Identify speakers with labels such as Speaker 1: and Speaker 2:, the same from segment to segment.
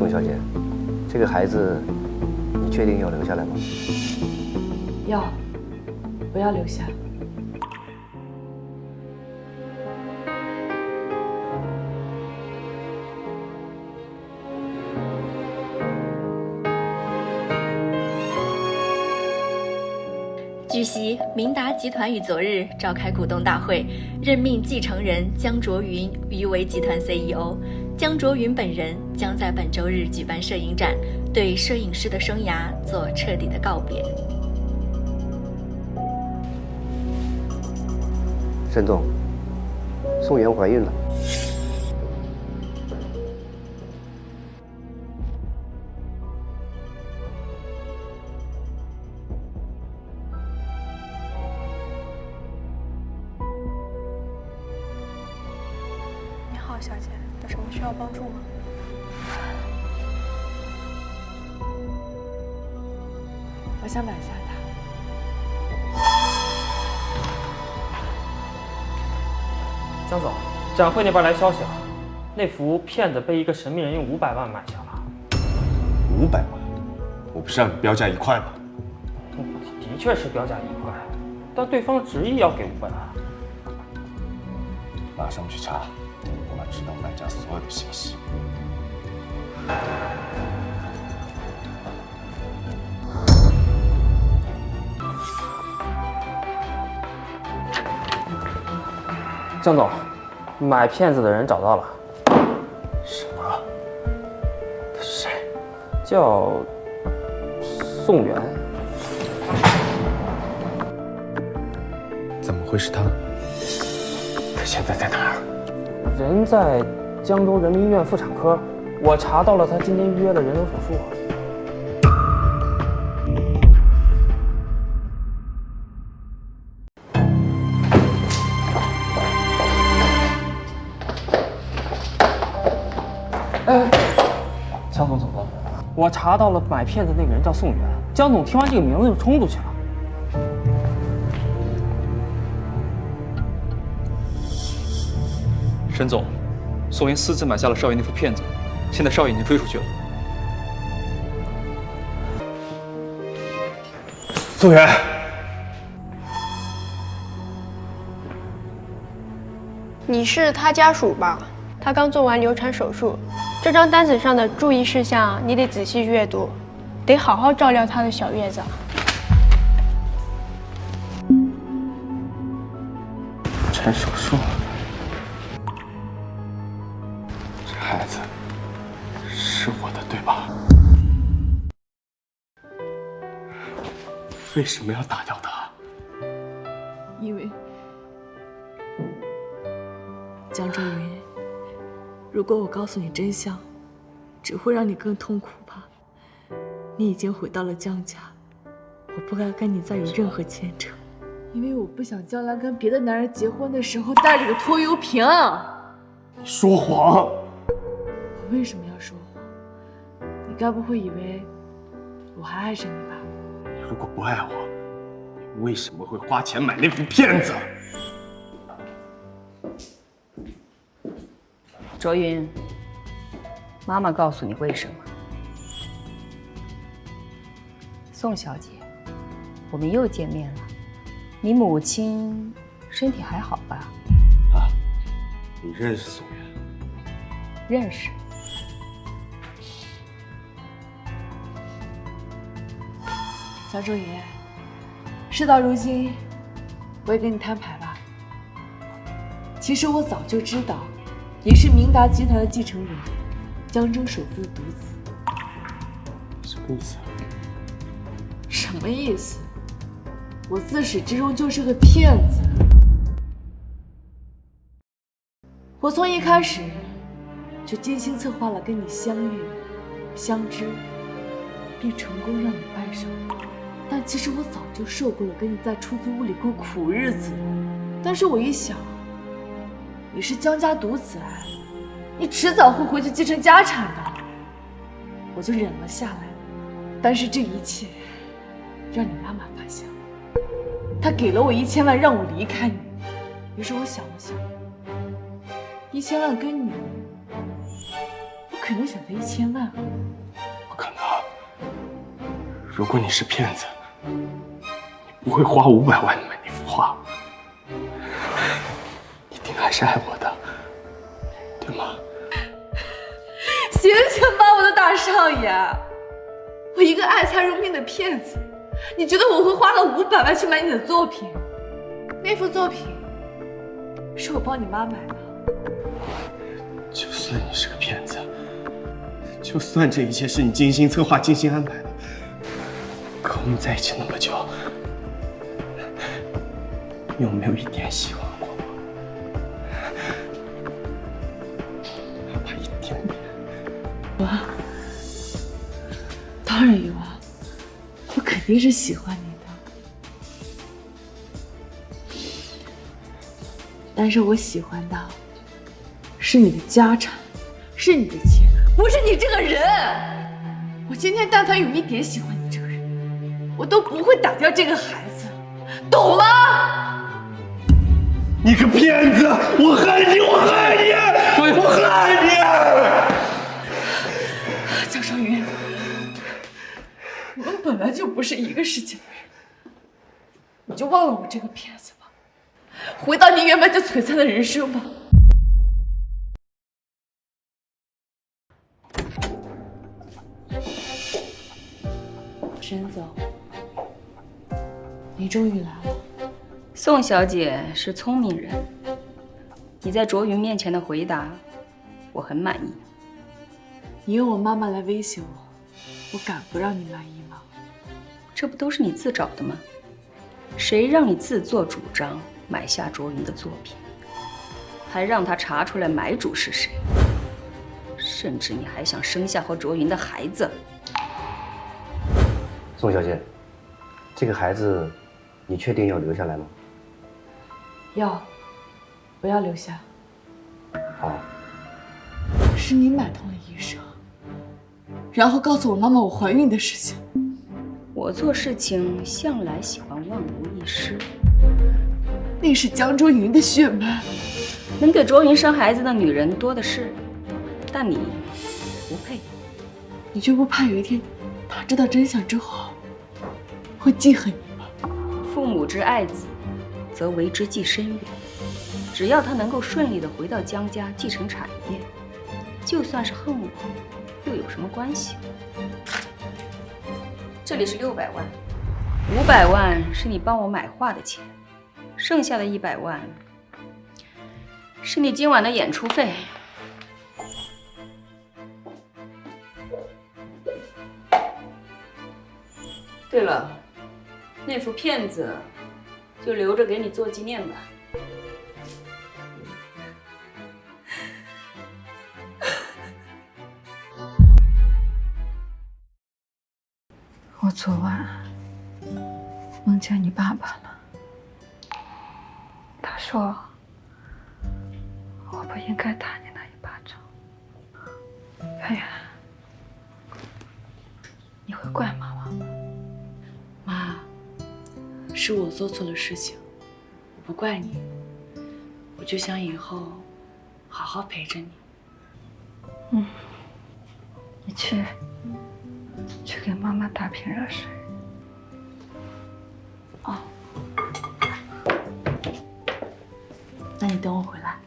Speaker 1: 宋小姐，这个孩子，你确定要留下来吗？
Speaker 2: 要，我要留下。
Speaker 3: 据悉，明达集团于昨日召开股东大会，任命继承人江卓云于为集团 CEO。江卓云本人将在本周日举办摄影展，对摄影师的生涯做彻底的告别。
Speaker 1: 沈总，宋媛怀孕了。
Speaker 4: 你好，小姐，有什么需要帮助吗？
Speaker 2: 我想买下它。
Speaker 5: 江总，展会那边来消息了，那幅骗子被一个神秘人用500万买下了。
Speaker 6: 500万？我不是让你标价1块吗？
Speaker 5: 的确是标价1块，但对方执意要给500万。
Speaker 6: 马上去查，我要知道买家所有的信息。
Speaker 5: 江总，买骗子的人找到了。
Speaker 6: 什么？他是谁？
Speaker 5: 叫宋媛。
Speaker 6: 怎么会是他？他现在在哪儿？
Speaker 5: 人在江州人民医院妇产科，我查到了他今天预约了人流手术。江总怎么了？我查到了买骗子那个人叫宋媛。江总听完这个名字就冲出去了。
Speaker 7: 沈总，宋云私自买下了少爷那副骗子，现在少爷已经追出去了。
Speaker 6: 宋媛，
Speaker 4: 你是他家属吧？他刚做完流产手术，这张单子上的注意事项你得仔细阅读，得好好照料他的小月子。
Speaker 6: 产手术。这孩子是我的，对吧？为什么要打掉他？
Speaker 2: 因为江周云，如果我告诉你真相，只会让你更痛苦吧。你已经回到了江家，我不该跟你再有任何牵扯，因为我不想将来跟别的男人结婚的时候带着个拖油瓶。
Speaker 6: 你说谎！
Speaker 2: 我为什么要说谎？你该不会以为我还爱着你吧？
Speaker 6: 你如果不爱我，你为什么会花钱买那副骗子？
Speaker 8: 卓云，妈妈告诉你为什么。宋小姐，我们又见面了。你母亲身体还好吧？
Speaker 6: 啊，你认识宋媛？
Speaker 8: 认识。
Speaker 2: 江周云，事到如今，我也跟你摊牌吧。其实我早就知道，你是明达集团的继承人，江州首富的独子。
Speaker 6: 什么意思？
Speaker 2: 什么意思？我自始至终就是个骗子。我从一开始就精心策划了跟你相遇、相知，并成功让你爱上我。但其实我早就受够了跟你在出租屋里过苦日子。但是我一想，你是江家独子，你迟早会回去继承家产的，我就忍了下来。但是这一切让你妈妈发现了，她给了我1000万让我离开你。于是我想了想，1000万跟你，我肯肯定想个1000万。
Speaker 6: 不可能！如果你是骗子，你不会花500万买那幅画，一定还是爱我的，对吗？
Speaker 2: 醒醒吧，我的大少爷！我一个爱财如命的骗子，你觉得我会花了500万去买你的作品？那幅作品是我帮你妈买的。
Speaker 6: 就算你是个骗子，就算这一切是你精心策划、精心安排的，可我们在一起那么久，你有没有一点喜欢过我？哪怕一点点。
Speaker 2: 有啊，当然有啊，我肯定是喜欢你的，但是我喜欢的是你的家产，是你的钱，不是你这个人。我今天但凡有一点喜欢你这个人，我都不会打掉这个孩子，懂吗？
Speaker 6: 你个骗子！我恨你！我恨你！我恨你！
Speaker 2: 江少云，我们本来就不是一个世界的人，你就忘了我这个骗子吧，回到你原本就璀璨的人生吧。沈总，你终于来了。
Speaker 8: 宋小姐是聪明人，你在卓云面前的回答，我很满意。
Speaker 2: 你用我妈妈来威胁我，我敢不让你满意吗？
Speaker 8: 这不都是你自找的吗？谁让你自作主张买下卓云的作品，还让他查出来买主是谁？甚至你还想生下和卓云的孩子。
Speaker 1: 宋小姐，这个孩子，你确定要留下来吗？
Speaker 2: 要，我要留下。
Speaker 1: 好。
Speaker 2: 是你买通了医生，然后告诉我妈妈我怀孕的事情。
Speaker 8: 我做事情向来喜欢万无一失。
Speaker 2: 那是江卓云的血脉，
Speaker 8: 能给卓云生孩子的女人多的是，但你不配。
Speaker 2: 你就不怕有一天他知道真相之后会记恨你吗？
Speaker 8: 父母之爱子，则为之计深远。只要他能够顺利地回到江家继承产业，就算是恨我，又有什么关系？这里是600万，500万是你帮我买画的钱，剩下的100万是你今晚的演出费。对了，那幅片子就留着给你做纪念吧。
Speaker 9: 我昨晚梦见你爸爸了，他说我不应该打你那一巴掌。圆圆，你会怪妈妈吗？
Speaker 2: 妈，是我做错了事情，我不怪你，我就想以后好好陪着你。
Speaker 9: 你去给妈妈打瓶热水。
Speaker 2: 哦，那你等我回来。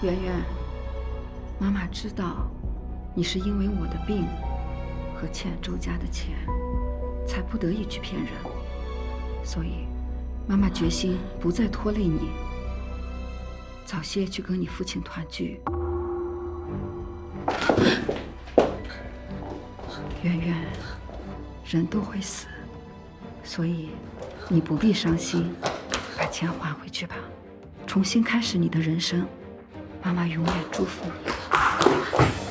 Speaker 9: 圆圆，妈妈知道你是因为我的病和欠周家的钱，才不得已去骗人，所以妈妈决心不再拖累你，早些去跟你父亲团聚。圆圆，人都会死，所以你不必伤心，把钱还回去吧，重新开始你的人生。妈妈永远祝福你。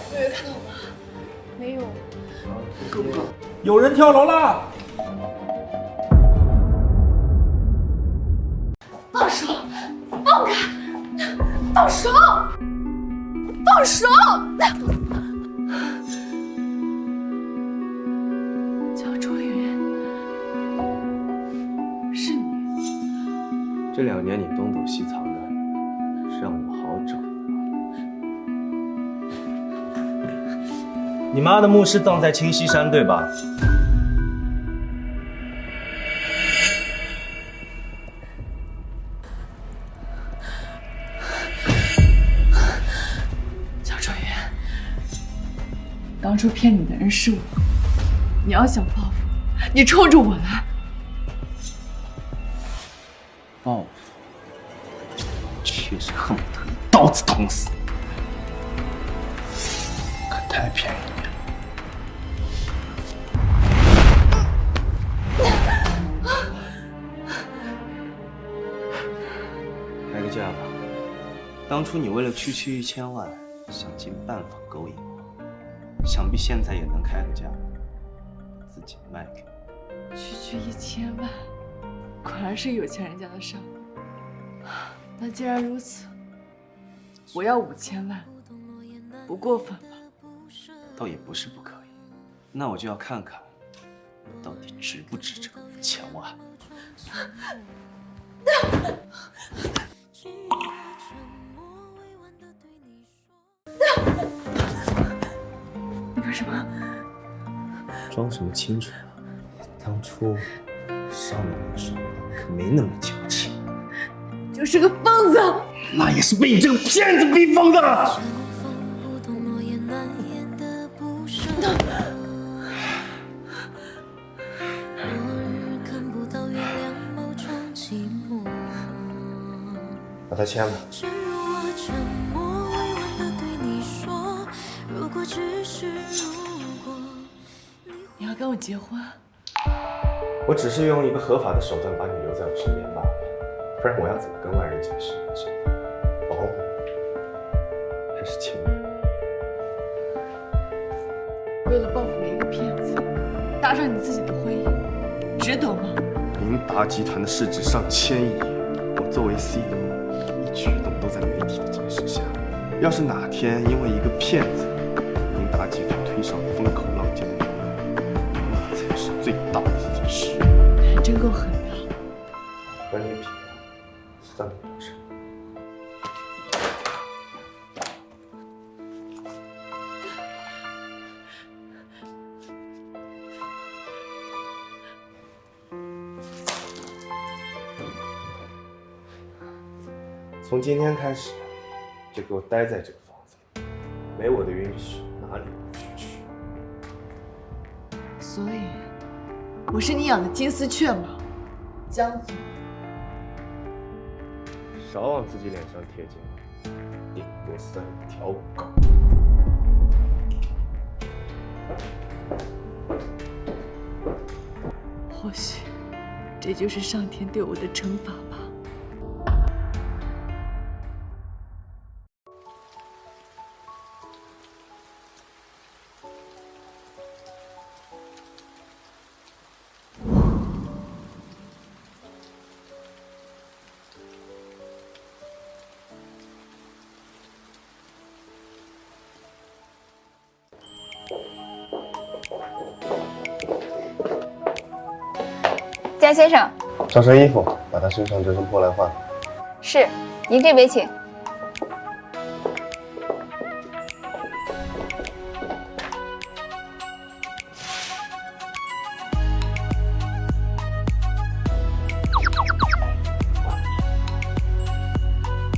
Speaker 5: 够不够？有人跳楼了！
Speaker 2: 放手！放开！放手！放手！江卓云，是你。
Speaker 6: 这2年你东躲西藏的，是让我好找。你妈的墓是葬在清溪山，对吧？
Speaker 2: 江卓云，当初骗你的人是我，你要想报复，你冲着我来。
Speaker 6: 报复，确实恨不得一刀子捅死。可太便宜了。开个价吧。当初你为了区1000万，想尽办法勾引我，想必现在也能开个价，把自己卖给我。
Speaker 2: 区1000万，果然是有钱人家的伤。那既然如此，我要5000万，不过分吧？
Speaker 6: 倒也不是不可以，那我就要看看我到底值不值这个5000万。
Speaker 2: 你干什么？
Speaker 6: 装什么清楚啊？当初伤你的时候可没那么矫情。
Speaker 2: 就是个疯子。
Speaker 6: 那也是被你这个骗子逼疯的。把它签了。
Speaker 2: 你要跟我结婚？
Speaker 6: 我只是用一个合法的手段把你留在我身边罢了，不然我要怎么跟外人解释你的身份？保姆还是情人？
Speaker 2: 为了报复一个骗子，搭上你自己的婚姻，值得吗？
Speaker 6: 明达集团的市值上千亿，我作为 CEO， 一举一动都在媒体的监视下。要是哪天因为一个骗子，明达集团推上风口浪尖的舆论，那才是最大的损失。
Speaker 2: 你还真够狠的。
Speaker 6: 和你比，算不了什么。从今天开始，就给我待在这个房子里，没我的允许，哪里都不许去。
Speaker 2: 所以，我是你养的金丝雀吗，江总？
Speaker 6: 少往自己脸上贴金，顶多算一条狗。
Speaker 2: 或许，这就是上天对我的惩罚吧。
Speaker 10: 江先生，
Speaker 6: 找身衣服，把他身上这身破烂换了。
Speaker 10: 是，您这边请。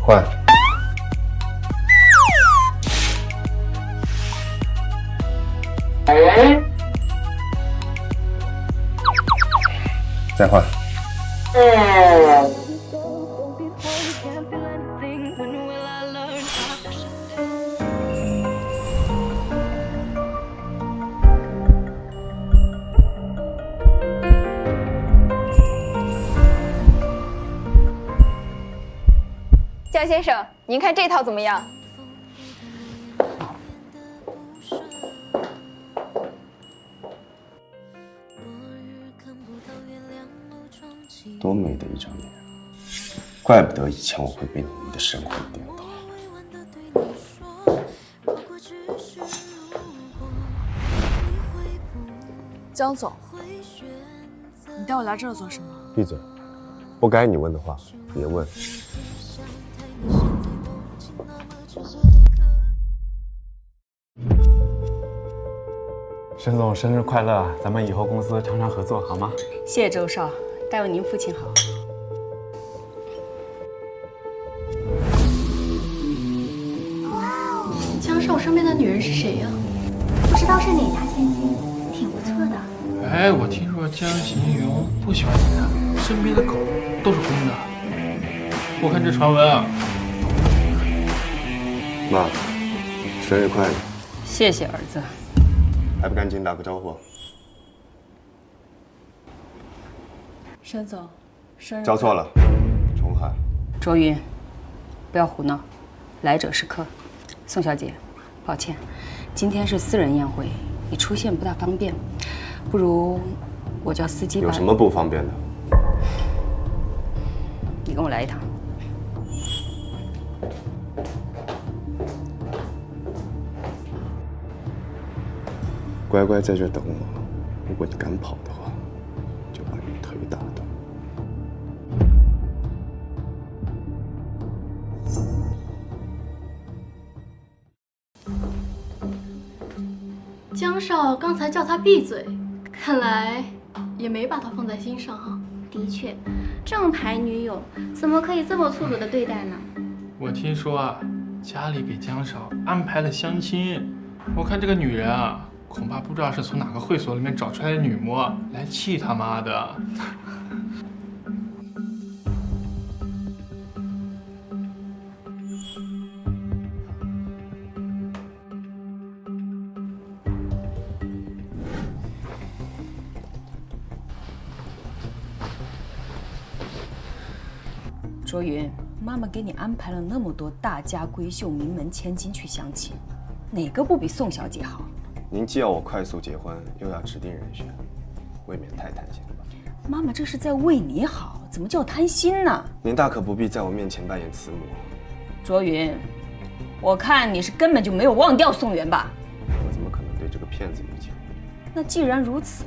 Speaker 6: 换。再换。
Speaker 10: 江先生，您看这套怎么样？
Speaker 6: 多美的一张脸啊！怪不得以前我会被你迷得神魂颠倒。
Speaker 2: 江总，你带我来这儿做什么？
Speaker 6: 闭嘴！不该你问的话，别问。
Speaker 11: 沈总生日快乐！咱们以后公司常常合作，好吗？
Speaker 8: 谢谢周少，代为您父亲好。
Speaker 4: 江少身边的女人是谁呀？
Speaker 12: 不知道是哪家千金，挺不错的。
Speaker 13: 哎，我听说江行云不喜欢你的，身边的狗都是公的。我看这传闻啊。
Speaker 6: 妈，生日快乐！
Speaker 8: 谢谢儿子。
Speaker 6: 还不赶紧打个招呼？
Speaker 2: 沈总，生日
Speaker 6: 叫错了，重喊。
Speaker 8: 卓云，不要胡闹，来者是客。宋小姐，抱歉，今天是私人宴会，你出现不大方便，不如我叫司机把。
Speaker 6: 有什么不方便的？
Speaker 8: 你跟我来一趟。
Speaker 6: 乖乖在这等我，如果你敢跑的话，就把你腿打断。
Speaker 4: 江少刚才叫他闭嘴，看来也没把他放在心上哈。
Speaker 12: 的确，正牌女友怎么可以这么粗鲁的对待呢？
Speaker 13: 我听说啊，家里给江少安排了相亲，我看这个女人啊，恐怕不知道是从哪个会所里面找出来的女模来气他妈的。
Speaker 8: 卓云，妈妈给你安排了那么多大家闺秀、名门千金去相亲，哪个不比宋小姐好？
Speaker 6: 您既要我快速结婚，又要指定人选，未免太贪心了吧？
Speaker 8: 妈妈这是在为你好，怎么叫贪心呢？
Speaker 6: 您大可不必在我面前扮演慈母。
Speaker 8: 卓云，我看你是根本就没有忘掉宋元吧？
Speaker 6: 我怎么可能对这个骗子无情？
Speaker 8: 那既然如此，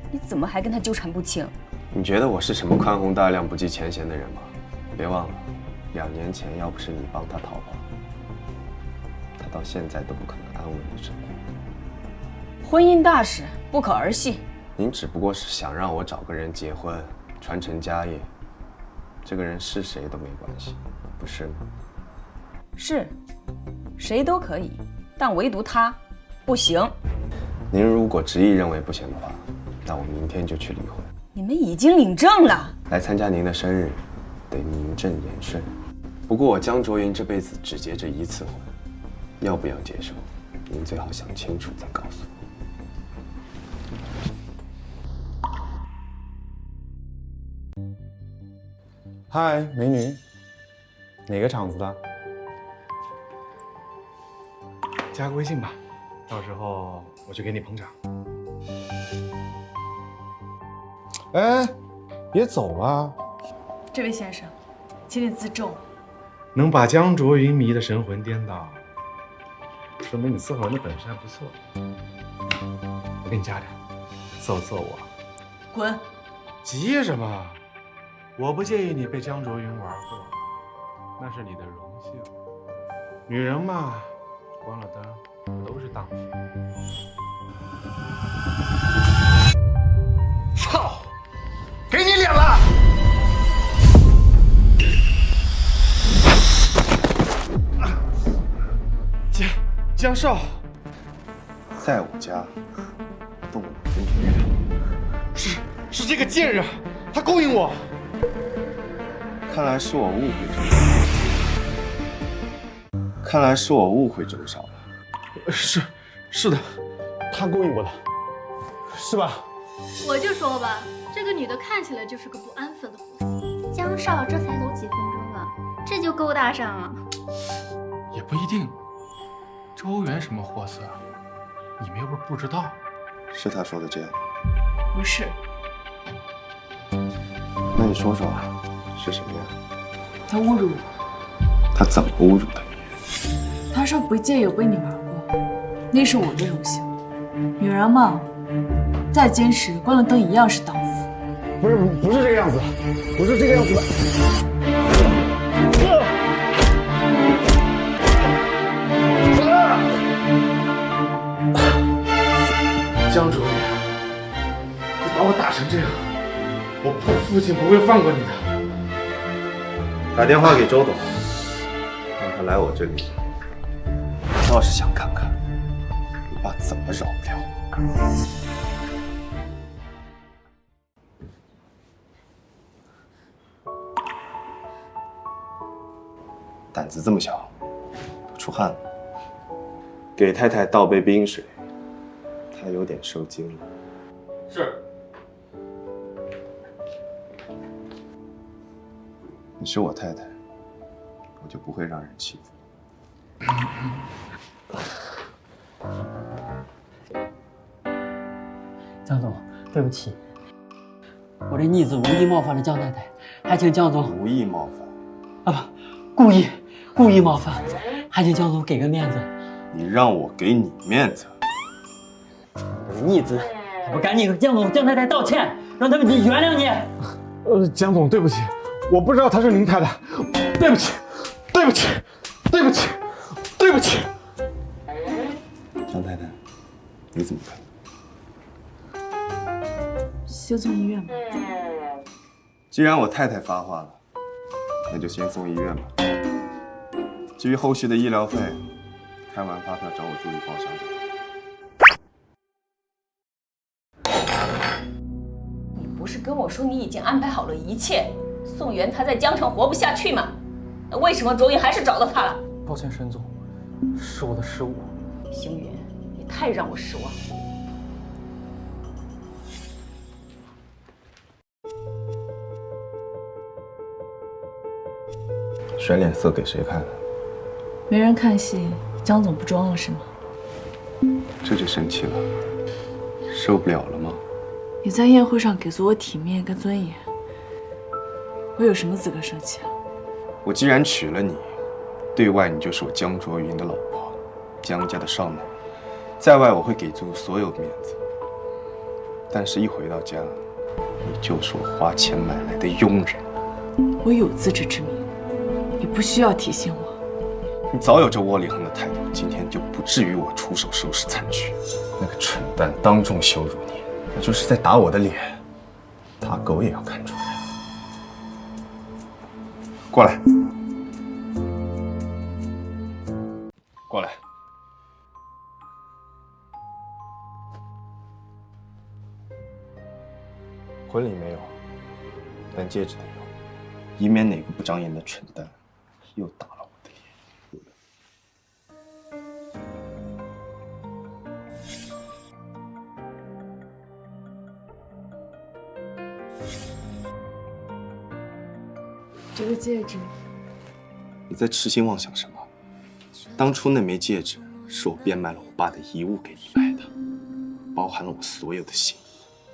Speaker 8: 你怎么还跟他纠缠不清？
Speaker 6: 你觉得我是什么宽宏大量、不计前嫌的人吗？别忘了，2年前要不是你帮他逃跑，他到现在都不可能安稳的生活。
Speaker 8: 婚姻大事不可儿戏。
Speaker 6: 您只不过是想让我找个人结婚，传承家业，这个人是谁都没关系，不是吗？
Speaker 8: 是，谁都可以，但唯独他不行。
Speaker 6: 您如果执意认为不行的话，那我明天就去离婚。
Speaker 8: 你们已经领证了，
Speaker 6: 来参加您的生日，得名正言顺。不过我江卓云这辈子只结这1次婚，要不要接受，您最好想清楚再告诉我。
Speaker 11: 嗨，美女，哪个厂子的？加个微信吧，到时候我去给你捧场。哎，别走啊！
Speaker 2: 这位先生，请你自重。
Speaker 11: 能把江卓云迷得神魂颠倒，说明你伺候人的本事还不错。我给你加点，伺候我。
Speaker 2: 滚！
Speaker 11: 急什么？我不介意你被江卓云玩过，那是你的荣幸。女人嘛，关了灯都是荡妇。
Speaker 6: 操！给你脸了！
Speaker 11: 江少，
Speaker 6: 在我家动我的女人，
Speaker 11: 是这个贱人，他勾引我。
Speaker 6: 看来是我误会周少了。看来是我误会周少了。
Speaker 11: 是的，他勾引我的，是吧？
Speaker 4: 我就说吧，这个女的看起来就是个不安分的货色。
Speaker 12: 江少这才走几分钟啊，这就勾搭上了？
Speaker 13: 也不一定。周元什么货色，你们又不知道。
Speaker 6: 是他说的这样？
Speaker 2: 不是。
Speaker 6: 那你说说，是什么呀？
Speaker 2: 他侮辱我。
Speaker 6: 他怎么侮辱的你？
Speaker 2: 他说不介意我被你玩过，那是我的荣幸。女人嘛，再坚持，关了灯一样是荡妇。
Speaker 11: 不是这个样子，不是这个样子的。
Speaker 13: 江主任，你把我打成这样，我父亲不会放过你的。
Speaker 6: 打电话给周董，让他来我这里。我倒是想看看你爸怎么饶不了我。胆子这么小，都出汗了。给太太倒杯冰水，她有点受惊了。
Speaker 13: 是。
Speaker 6: 你是我太太，我就不会让人欺负。
Speaker 5: 江总，对不起，我这逆子无意冒犯了江太太，还请江总
Speaker 6: 无意冒
Speaker 5: 犯啊不，故意冒犯，还请江总给个面子。
Speaker 6: 你让我给你面子？
Speaker 5: 我这逆子，还不赶紧和江总、江太太道歉，让他们原谅你？
Speaker 11: 江总，对不起，我不知道她是您太太，对不起，对不起，对不起，对不起。
Speaker 6: 江太太，你怎么看？
Speaker 2: 先送医院吧。
Speaker 6: 既然我太太发话了，那就先送医院吧。至于后续的医疗费，开完发票找我助理报销就好。
Speaker 8: 你不是跟我说你已经安排好了一切，宋元他在江城活不下去吗？那为什么卓云还是找到他了？
Speaker 5: 抱歉，沈总，是我的失误。
Speaker 8: 星云，你太让我失望了。
Speaker 6: 甩脸色给谁看？
Speaker 2: 没人看戏，江总不装了是吗？
Speaker 6: 这就生气了，受不了了吗？
Speaker 2: 你在宴会上给足我体面跟尊严，我有什么资格生气啊？
Speaker 6: 我既然娶了你，对外你就是我江卓云的老婆，江家的少奶，在外我会给足所有面子。但是，一回到家，你就是我花钱买来的佣人。
Speaker 2: 我有自知之明，你不需要提醒我。
Speaker 6: 你早有这窝里横的态度，今天就不至于我出手收拾残局。那个蠢蛋当众羞辱你，那就是在打我的脸，打狗也要看主人。过来，过来。婚礼没有，但戒指得有，以免哪个不长眼的蠢蛋又打了我的脸。
Speaker 2: 这个戒指，
Speaker 6: 你在痴心妄想什么？当初那枚戒指是我变卖了我爸的遗物给你买的，包含了我所有的心意，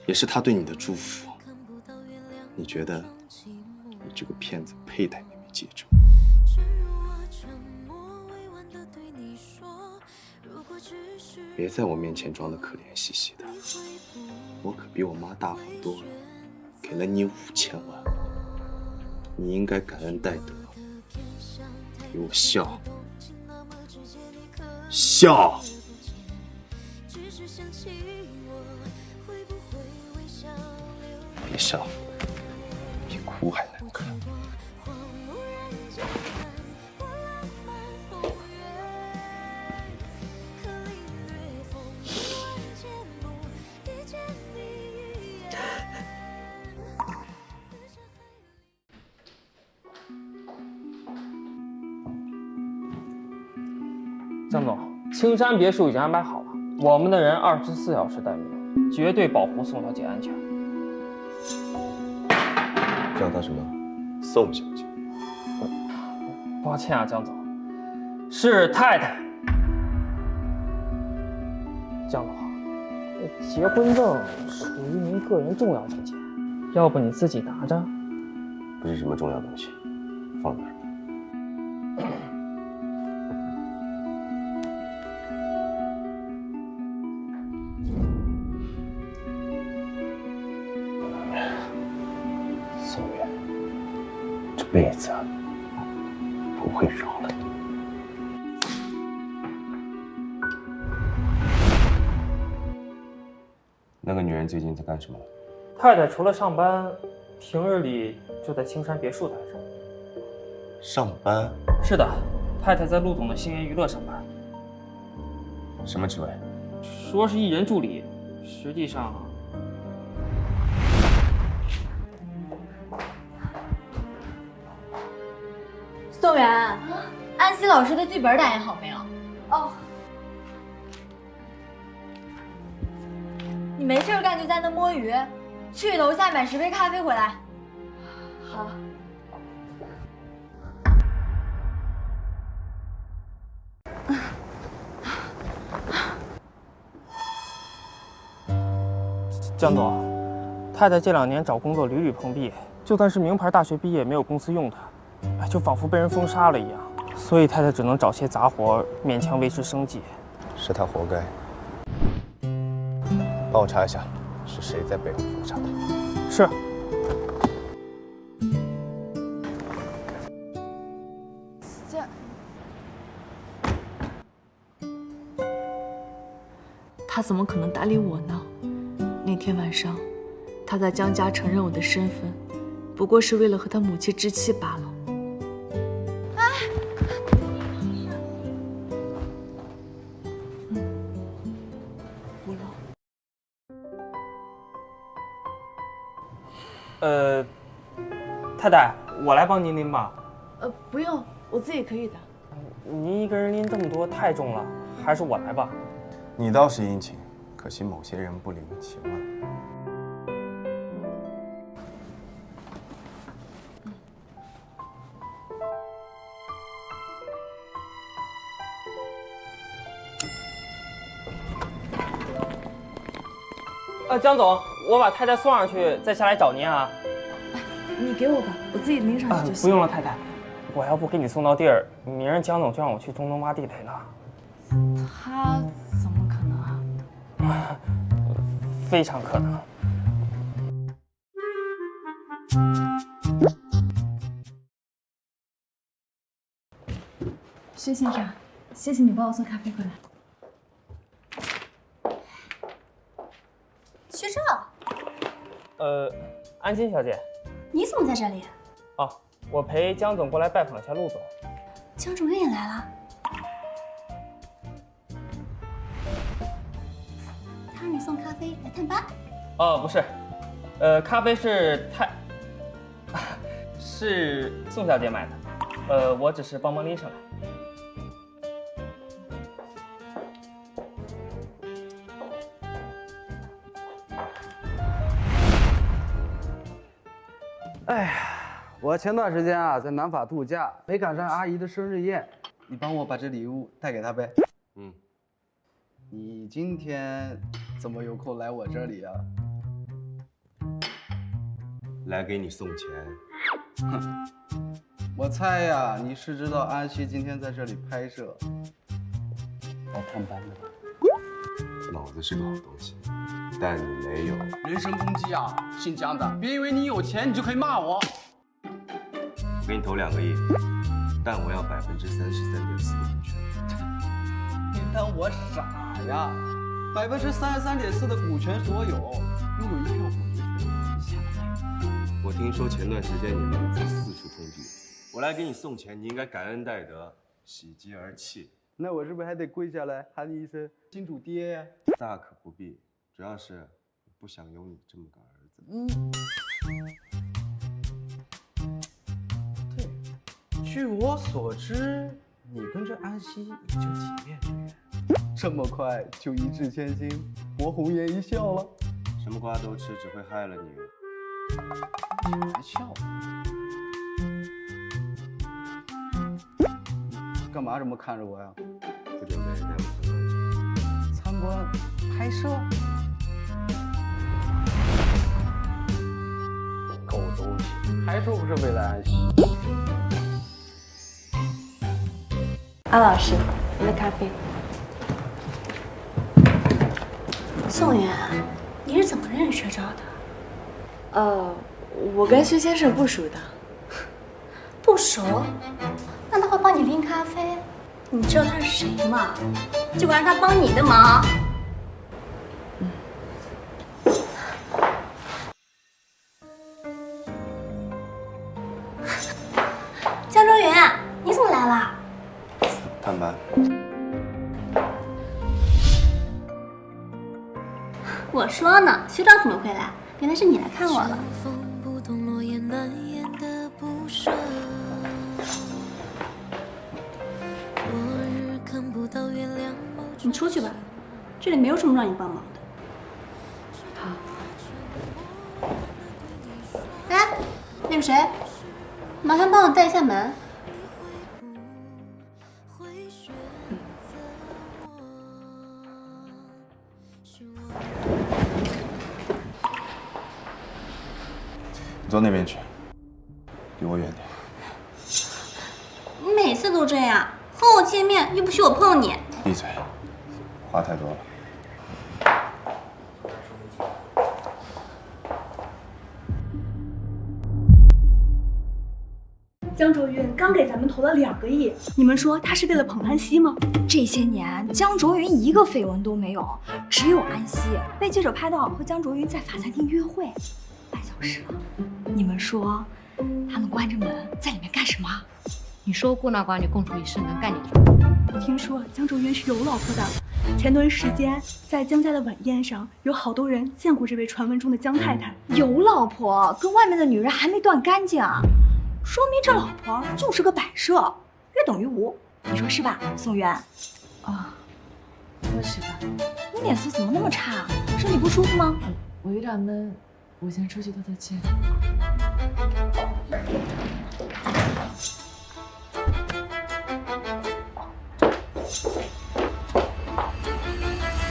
Speaker 6: 也是他对你的祝福。你觉得你这个骗子配戴那枚戒指吗？别在我面前装得可怜兮兮的，我可比我妈大方多了，给了你5000万，你应该感恩戴德，给我笑，笑。别笑，比哭还难看。
Speaker 5: 江总，青山别墅已经安排好了，我们的人24小时待命，绝对保护宋小姐安全。
Speaker 6: 叫她什么？宋小姐。
Speaker 5: 抱歉啊，江总，是太太。江总，结婚证属于您个人重要文件，要不你自己拿着，
Speaker 1: 不是什么重要东西，放那儿。宋远，这辈子不会饶了你。那个女人最近在干什么？
Speaker 5: 太太除了上班，平日里就在青山别墅待着。
Speaker 6: 上班？
Speaker 5: 是的，太太在陆总的星源娱乐上班。
Speaker 1: 什么职位？
Speaker 5: 说是艺人助理，实际上……
Speaker 3: 宋元，安西老师的剧本打印好没有？哦。你没事干就在那摸鱼，去楼下买10杯咖啡回来。好。
Speaker 5: 江总，太太这2年找工作屡屡碰壁，就算是名牌大学毕业，没有公司用她，就仿佛被人封杀了一样。所以太太只能找些杂活，勉强维持生计。
Speaker 6: 是他活该。帮我查一下，是谁在背后封杀他？
Speaker 5: 是。
Speaker 2: 他怎么可能搭理我呢？那天晚上，他在江家承认我的身份，不过是为了和他母亲置气罢了。
Speaker 5: 太太，我来帮您拎吧。
Speaker 2: 不用，我自己可以的。
Speaker 5: 您一个人拎这么多太重了，还是我来吧。
Speaker 6: 你倒是殷勤，可惜某些人不领情啊。
Speaker 5: 江总，我把太太送上去，再下来找您啊。
Speaker 2: 你给我吧，我自己拎上去就行。
Speaker 5: 不用了，太太，我要不给你送到地儿，明儿江总就让我去中东挖地雷了。
Speaker 2: 他怎么可能啊？
Speaker 5: 非常可能。
Speaker 2: 薛先生，谢谢你帮我送咖啡回来。
Speaker 12: 薛少，
Speaker 5: 安心小姐，
Speaker 12: 你怎么在这里？
Speaker 5: 哦，我陪江总过来拜访一下陆总。
Speaker 12: 江主任也来了。他让你送咖啡来探班？
Speaker 5: 哦，不是，咖啡是是宋小姐买的，我只是帮忙拎上来。
Speaker 14: 哎呀，我前段时间啊在南法度假，没赶上阿姨的生日宴，你帮我把这礼物带给她呗。
Speaker 6: 嗯。
Speaker 14: 你今天怎么有空来我这里啊？
Speaker 6: 来给你送钱。
Speaker 14: 哼，我猜呀，你是知道安西今天在这里拍摄，来探班的吧？
Speaker 6: 脑子是个好东西，但你没有。
Speaker 14: 人身攻击啊！姓江的，别以为你有钱你就可以骂我。
Speaker 6: 我给你投2个亿，但我要33.4%的股权。
Speaker 14: 你当我傻呀？33.4%的股权所有，拥有1票否决权，想太多。
Speaker 6: 我听说前段时间你名字四处通缉，我来给你送钱，你应该感恩戴德，喜极而泣。
Speaker 14: 那我是不是还得跪下来喊你一声金主爹呀？
Speaker 6: 大可不必，主要是不想有你这么个儿子。
Speaker 14: 对，据我所知，你跟这安西也就几面之缘，这么快就一掷千金，博红颜一笑了？
Speaker 6: 什么瓜都吃，只会害了你。
Speaker 14: 开玩笑。干嘛这么看着我呀？
Speaker 6: 不准备带我
Speaker 14: 参观拍摄？狗东西，还说不是为了安息。
Speaker 15: 安老师，您的咖啡。
Speaker 12: 宋元，你是怎么认识薛昭的？
Speaker 2: 我跟薛先生不熟的。
Speaker 12: 不熟？那他会帮你拎咖啡？你知道他是谁吗？就管让他帮你的忙。江周云，你怎么来了？
Speaker 6: 探班。
Speaker 12: 我说呢，学长怎么会来？原来是你来看我了。你出去吧，这里没有什么让你帮忙的。好。哎，那个谁，麻烦帮我带一下门。
Speaker 6: 你坐那边去，离我远点。
Speaker 12: 你每次都这样，和我见面又不许我碰你。
Speaker 6: 闭嘴，话太多了。
Speaker 16: 江卓云刚给咱们投了2个亿，你们说他是为了捧安熙吗？
Speaker 17: 这些年江卓云一个绯闻都没有，只有安熙被记者拍到和江卓云在法餐厅约会半小时了。你们说他们关着门在里面干什么？
Speaker 18: 你说孤男寡女共处一室能干点什么？
Speaker 16: 我听说江卓云是有老婆的，前段时间在江家的晚宴上，有好多人见过这位传闻中的江太太。
Speaker 17: 有老婆跟外面的女人还没断干净，说明这老婆就是个摆设，约等于无。你说是吧，宋渊？
Speaker 2: 我是的。
Speaker 17: 你脸色怎么那么差？身体不舒服吗？
Speaker 2: 我有点闷，我先出去透透气。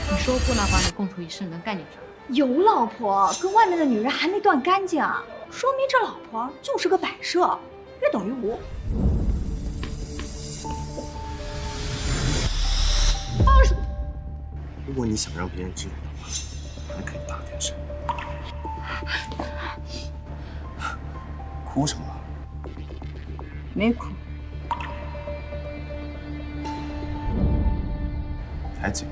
Speaker 18: 你说孤男寡女共处一室能干点什么？
Speaker 17: 有老婆跟外面的女人还没断干净，说明这老婆就是个摆设，约等于无。
Speaker 6: 如果你想让别人知道的话，还可以大点声。哭什么？
Speaker 2: 没哭。
Speaker 6: 抬嘴。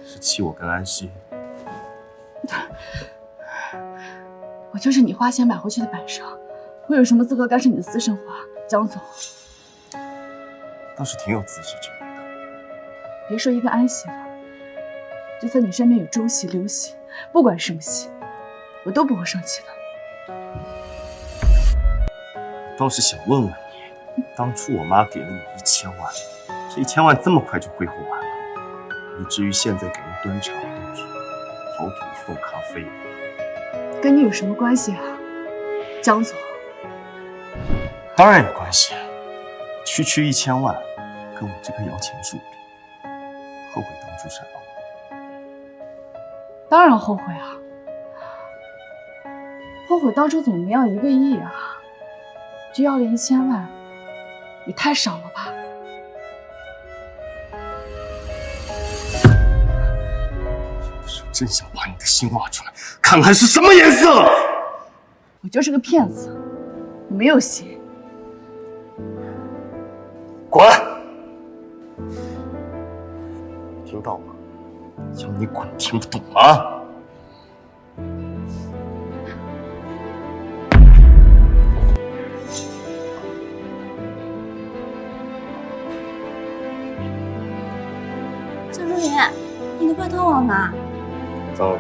Speaker 6: 是气我跟安熙？
Speaker 2: 我就是你花钱买回去的摆设，我有什么资格干涉你的私生活？江总，
Speaker 6: 倒是挺有自知之明的。
Speaker 2: 别说一个安熙了，就算你身边有周喜、刘喜，不管什么喜，我都不会生气的。
Speaker 6: 倒是想问问你，当初我妈给了你1000万，这1000万这么快就挥霍完了，以至于现在给人端茶倒水，跑腿送咖啡，
Speaker 2: 跟你有什么关系啊，江总？
Speaker 6: 当然有关系，区区1000万，跟我这棵摇钱树比，后悔当初闪了我。
Speaker 2: 当然后悔啊，后悔当初怎么没要1个亿啊，就要了1000万，也太少了吧？
Speaker 6: 真想把你的心挖出来，看看是什么颜色。
Speaker 2: 我就是个骗子，我没有心。
Speaker 6: 滚！听到吗？叫你滚，听不懂吗？
Speaker 17: 江周云，你的外套忘了拿。
Speaker 6: 糟了。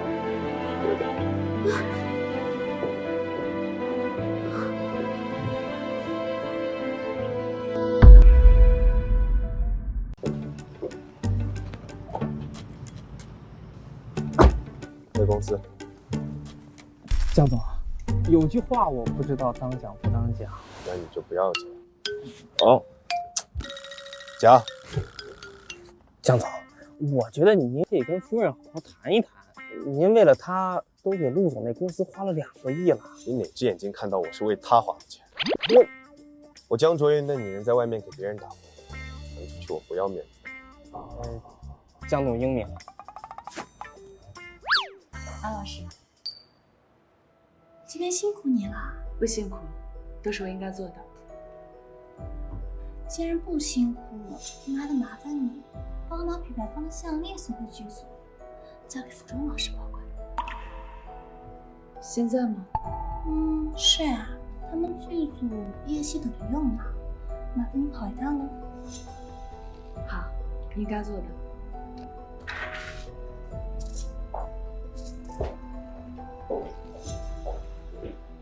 Speaker 5: 回公司。江总，有句话我不知道当讲不当讲，
Speaker 19: 那你就不要讲。哦，讲。
Speaker 5: 江总，我觉得您可以跟夫人好好谈一谈。您为了她，都给陆总那公司花了2个亿了。
Speaker 19: 你哪只眼睛看到我是为他花的钱？我江卓云的女人在外面给别人打工，传出去我不要面子。
Speaker 5: 江总英明。
Speaker 12: 安老师，今天辛苦你了。
Speaker 2: 不辛苦，都是我应该做的。
Speaker 12: 既然不辛苦，那还得麻烦你帮我把品牌方的项链送回剧组，交给服装老师保管。
Speaker 2: 现在吗？
Speaker 12: 是啊，他们剧组夜戏等着用呢，麻烦你跑一趟了。
Speaker 2: 好，应该做的。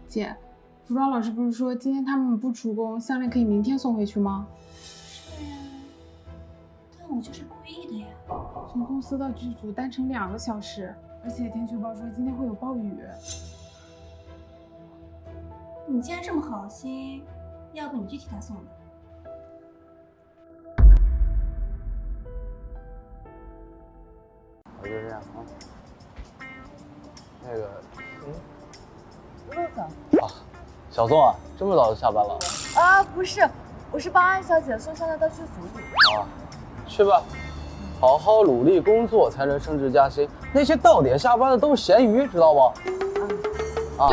Speaker 20: 姐，服装老师不是说今天他们不出工，项链可以明天送回去吗？
Speaker 12: 是呀，但我就是故意的呀。
Speaker 20: 从公司到剧组单程2个小时，而且天气预报说今天会有暴雨。
Speaker 12: 你既然这么好心，要不你去替他送吧。
Speaker 14: 我就这样啊。那个，
Speaker 2: 陆总
Speaker 14: 啊，小宋啊，这么早就下班了？
Speaker 2: 啊，不是，我是帮安小姐送项链到剧组里。
Speaker 14: 啊，去吧，好好努力工作才能升职加薪。那些到点下班的都是咸鱼，知道不？啊。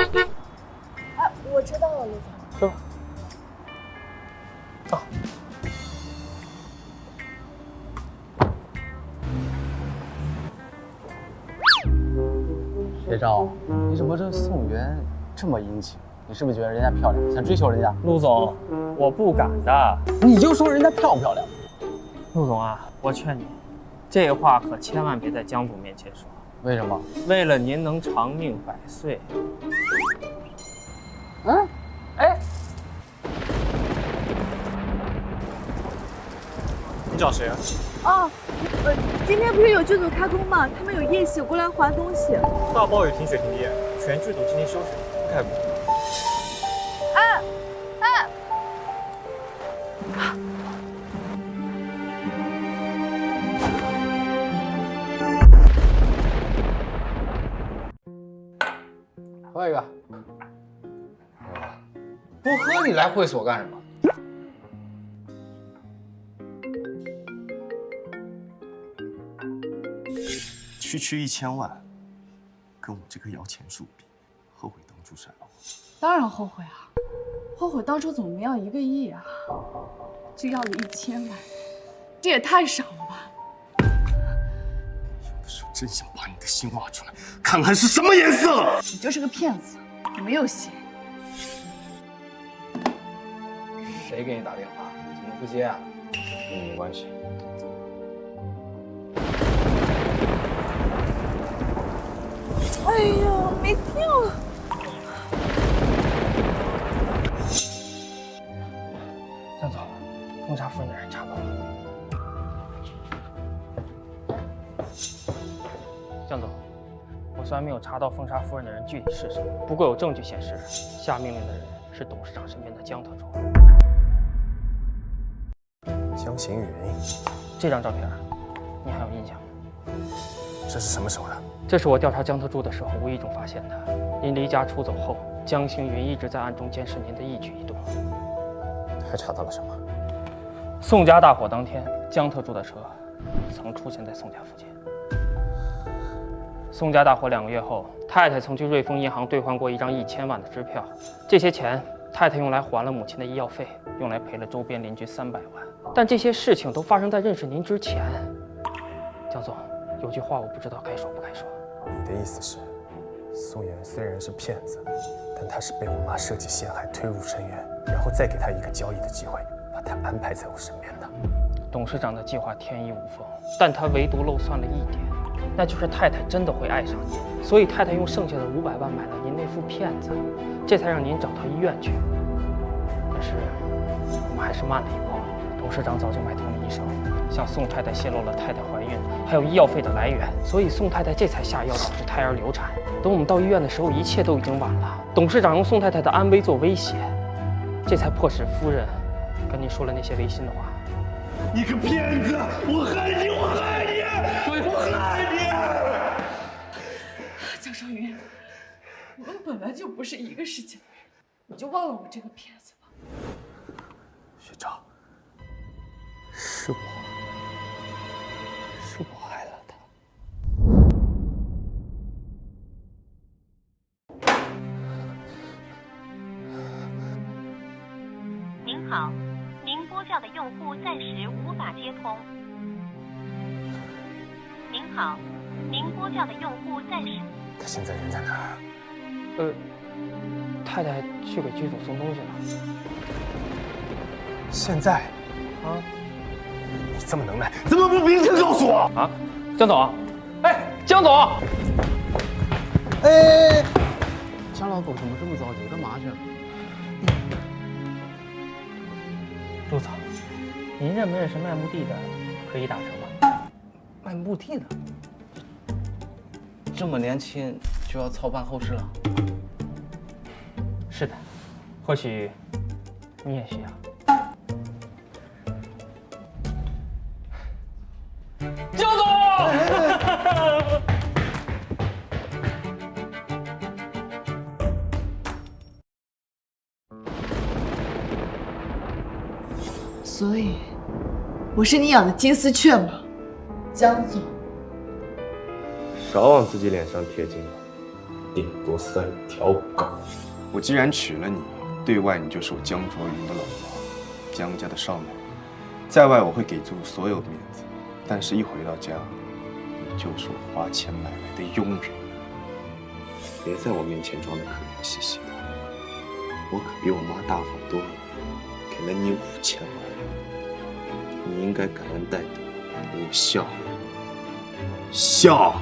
Speaker 2: 哎，我知道了，陆总。
Speaker 14: 去吧。啊。学长，你怎么这宋媛这么殷勤？你是不是觉得人家漂亮，想追求人家？
Speaker 5: 陆总，我不敢的。
Speaker 14: 你就说人家漂不漂亮？
Speaker 5: 陆总啊，我劝你，这话可千万别在江总面前说。
Speaker 14: 为什么？
Speaker 5: 为了您能长命100岁。
Speaker 14: 哎，
Speaker 21: 你找谁啊？
Speaker 2: 哦，今天不是有剧组开工吗？他们有夜戏，过来还东西。
Speaker 21: 大暴雨停水停电，全剧组今天休息，不开工。
Speaker 14: 喝一个。不喝你来会所干什么？
Speaker 6: 区区1000万，跟我这棵摇钱树比，后悔当初甩了我。
Speaker 20: 当然后悔啊，后悔当初怎么没要1个亿啊，就要了1000万，这也太少了吧。
Speaker 6: 有的时候真想把你的心挖出来，看看是什么颜色。
Speaker 20: 你就是个骗子，你没有心。
Speaker 14: 谁给你打电话？怎么不接啊？跟你没关系。
Speaker 2: 哎呀，没电了。
Speaker 5: 江总，封杀夫人的人查到了。江总，我虽然没有查到封杀夫人的人具体是谁，不过有证据显示，下命令的人是董事长身边的江特助。
Speaker 19: 江行云，
Speaker 5: 这张照片，你还有印象吗？
Speaker 19: 这是什么时候的？
Speaker 5: 这是我调查江特助的时候无意中发现的。您离家出走后，江行云一直在暗中监视您的一举一动。
Speaker 19: 还查到了什么？
Speaker 5: 宋家大火当天，江特助的车曾出现在宋家附近。宋家大火2个月后，太太曾去瑞丰银行兑换过一张1000万的支票，这些钱太太用来还了母亲的医药费，用来赔了周边邻居300万。但这些事情都发生在认识您之前。江总，有句话我不知道该说不该说。
Speaker 19: 你的意思是，宋媛虽然是骗子，但她是被我妈设计陷害推入深渊，然后再给她一个交易的机会，把她安排在我身边的。
Speaker 5: 董事长的计划天衣无缝，但他唯独漏算了一点，那就是太太真的会爱上您，所以太太用剩下的500万买了您那副骗子，这才让您找到医院去。但是我们还是慢了一步，董事长早就买通了医生，向宋太太泄露了太太怀孕还有医药费的来源，所以宋太太这才下药导致胎儿流产。等我们到医院的时候，一切都已经晚了。董事长用宋太太的安危做威胁，这才迫使夫人跟你说了那些违心的话。
Speaker 6: 你个骗子！我害你！我害你！我害你！
Speaker 2: 江少云，我们本来就不是一个世界的人，你就忘了我这个骗子吧。
Speaker 19: 学长，是我害了他。
Speaker 7: 您好，您拨叫的用户暂时无法接通。您好，您拨叫的用户暂时。
Speaker 19: 他现在人在哪儿？
Speaker 5: 太太去给剧组送东西了。
Speaker 19: 现在？
Speaker 5: 啊？
Speaker 19: 你这么能耐，怎么不明确告诉我？
Speaker 5: 啊，江总，哎，江总，
Speaker 14: 哎，江老狗怎么这么着急？干嘛去？
Speaker 5: 陆总，您认不认识卖墓地的？可以打成吗？
Speaker 14: 卖墓地的，这么年轻就要操办后事了？
Speaker 5: 是的，或许你也需要。江总，
Speaker 2: 所以，我是你养的金丝雀吗，江总？
Speaker 6: 少往自己脸上贴金，顶多算一条狗。我既然娶了你，对外你就是我江卓云的老婆，江家的少奶奶；在外我会给足所有的面子，但是一回到家，你就是我花钱买来的佣人。别在我面前装得可怜兮兮的，我可比我妈大方多了，给了你5000万，你应该感恩戴德，给我笑。笑。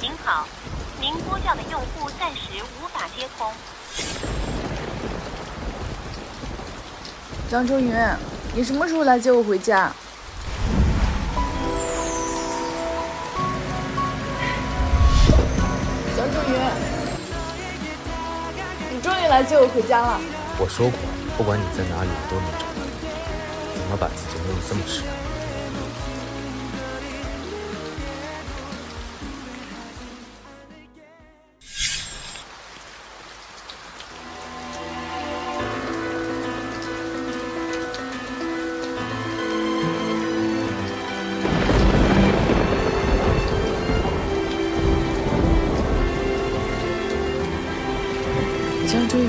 Speaker 7: 您好，您拨叫的用户暂时无法接通。
Speaker 20: 张周云，你什么时候来接我回家？张周云，你终于来接我回家了。
Speaker 19: 我说过，不管你在哪里，我都能找到你。怎么把自己弄得这么失败？
Speaker 20: 江周云，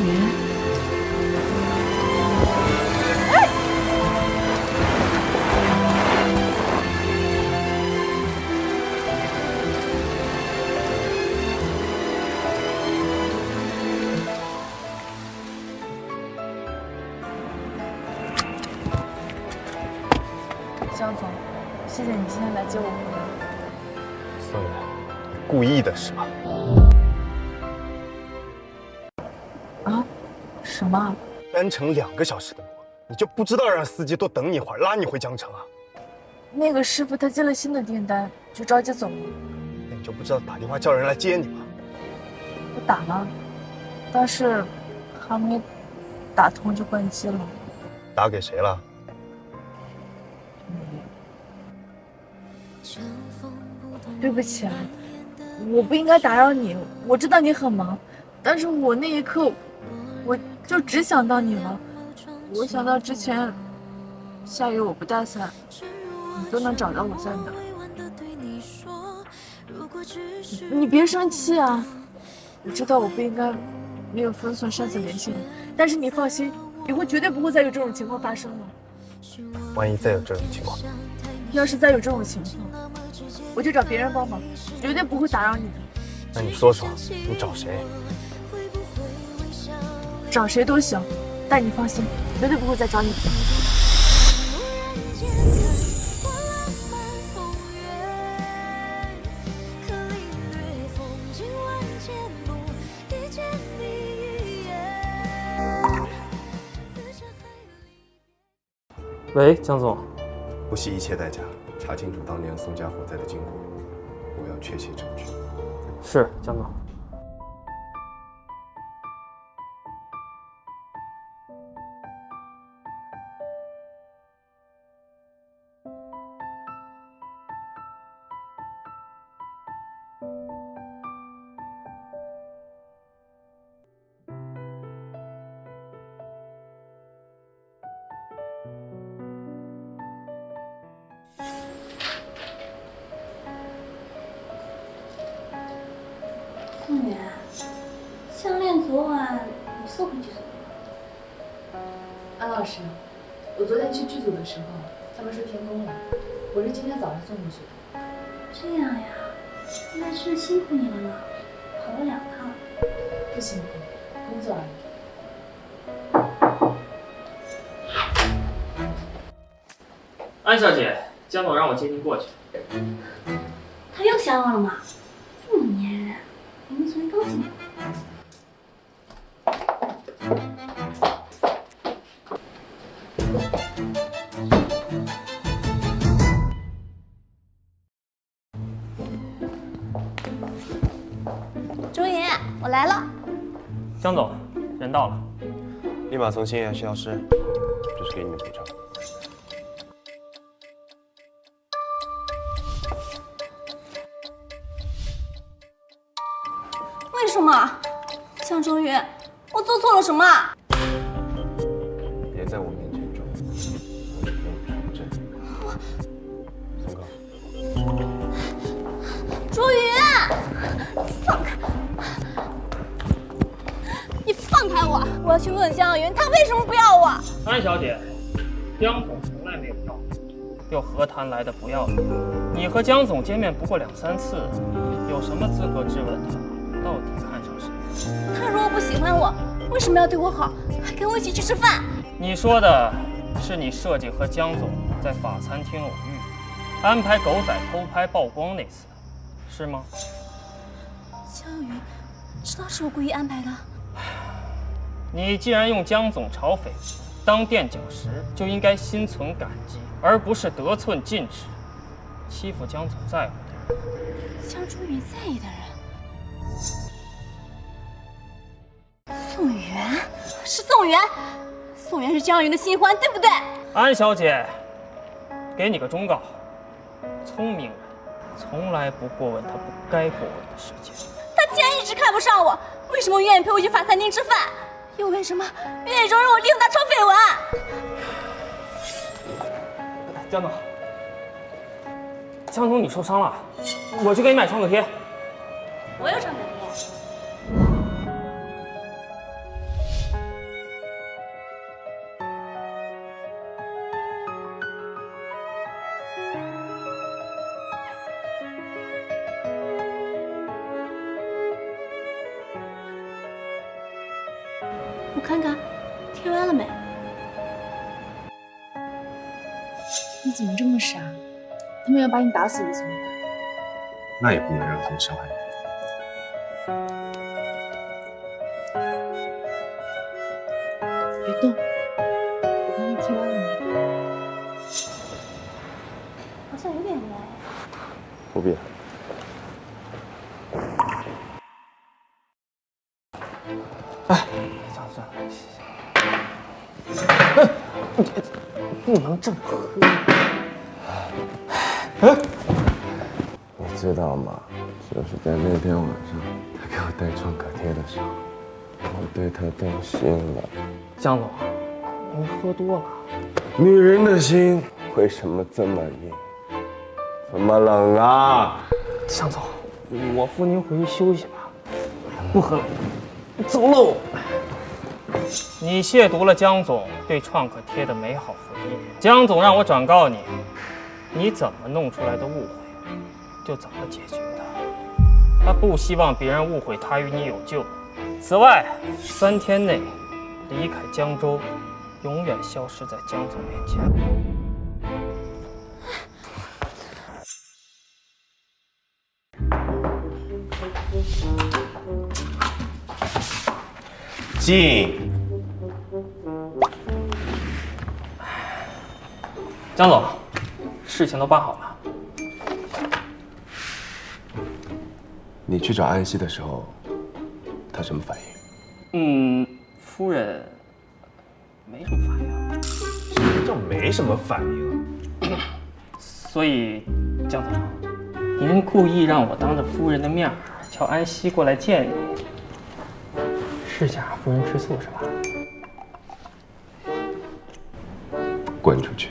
Speaker 20: 江总，谢谢你今天来接我回来。
Speaker 19: 宋远，你故意的是吧？
Speaker 20: 啊？什么？
Speaker 19: 单程2个小时的路，你就不知道让司机多等你一会儿，拉你回江城啊？
Speaker 20: 那个师傅他接了新的订单，就着急走了。
Speaker 19: 那你就不知道打电话叫人来接你吗？
Speaker 20: 我打了，但是还没打通就关机了。
Speaker 19: 打给谁了？
Speaker 20: 对不起啊，我不应该打扰你。我知道你很忙，但是我那一刻，我就只想到你了。我想到之前下雨我不带伞，你都能找到我在哪。你别生气啊，我知道我不应该没有分寸擅自联系你，但是你放心，以后绝对不会再有这种情况发生了。
Speaker 19: 万一再有这种情况，
Speaker 20: 要是再有这种情况，我就找别人帮忙，绝对不会打扰你的。
Speaker 19: 那你说说，你找谁？
Speaker 20: 找谁都行，但你放心，绝对不会再找你的。
Speaker 5: 喂，江总。
Speaker 19: 不惜一切代价查清楚当年宋家火灾的经过，我要确切证据。
Speaker 5: 是，江总。
Speaker 12: 宋源，项链昨晚你送回剧组了？
Speaker 2: 安老师，我昨天去剧组的时候，他们说停工了，我是今天早上送回去的。
Speaker 12: 这样呀，那真是辛苦你了呢，跑了2趟。
Speaker 2: 不辛苦，工作而已。
Speaker 5: 安小姐，江总让我接您过去。
Speaker 12: 他又想我了吗？这么粘人，明明昨天刚进来。
Speaker 10: 周莹，我来了。
Speaker 5: 江总，人到了。
Speaker 19: 立马送新源治疗师，这是给你的补偿。
Speaker 10: 为什么？江周云，我做错了什么？
Speaker 19: 别在我面前装，我给你出证。松高。
Speaker 10: 周云，放开！你放开我！我要去问问江小云，他为什么不要我？
Speaker 5: 安小姐，江总从来没有要你，又何谈来的不要你？你和江总见面不过2、3次，有什么资格质问他到底看上谁？
Speaker 10: 他如果不喜欢我，为什么要对我好，还跟我一起去吃饭？
Speaker 5: 你说的是你设计和江总在法餐厅偶遇，安排狗仔偷拍曝光那次，是吗？
Speaker 10: 江小云知道是我故意安排的。
Speaker 5: 你既然用江总嘲讽当垫脚石，就应该心存感激，而不是得寸进尺，欺负江总在乎的人。
Speaker 10: 江周云在意的人。宋源，是宋源，宋源是江云的新欢，对不对？
Speaker 5: 安小姐，给你个忠告：聪明人从来不过问他不该过问的事情。
Speaker 10: 他既然一直看不上我，为什么愿意陪我去法餐厅吃饭？又为什么愿意容忍我利用他抄绯闻？
Speaker 5: 江总，江总，你受伤了，我去给你买创可贴。
Speaker 10: 我有创可贴。我看看，贴完了没？
Speaker 20: 你怎么这么傻？他们要把你打死了怎么办？
Speaker 19: 那也不能让他们伤害你。
Speaker 20: 别动，我看看贴完了没？
Speaker 10: 好像有点累。
Speaker 19: 不必了。
Speaker 5: 哎，算了，不能这么喝。
Speaker 9: 你知道吗？就是在那天晚上，他给我带创可贴的时候，我对他动心了。
Speaker 5: 江总，您喝多了。
Speaker 9: 女人的心为什么这么硬，这么冷啊？
Speaker 5: 江总，我扶您回去休息吧。不喝了，走喽。你亵渎了江总对创可贴的美好回忆，江总让我转告你，你怎么弄出来的误会，就怎么解决的。他不希望别人误会他与你有救。此外，3天内离开江州，永远消失在江总面前。
Speaker 19: 进。
Speaker 5: 江总，事情都办好了。
Speaker 9: 你去找安西的时候，她什么反应？
Speaker 5: 夫人没什么反应。
Speaker 19: 什么叫没什么反应啊？
Speaker 5: 所以，江总，您故意让我当着夫人的面叫安西过来见你，是想让夫人吃醋是吧？
Speaker 9: 滚出去！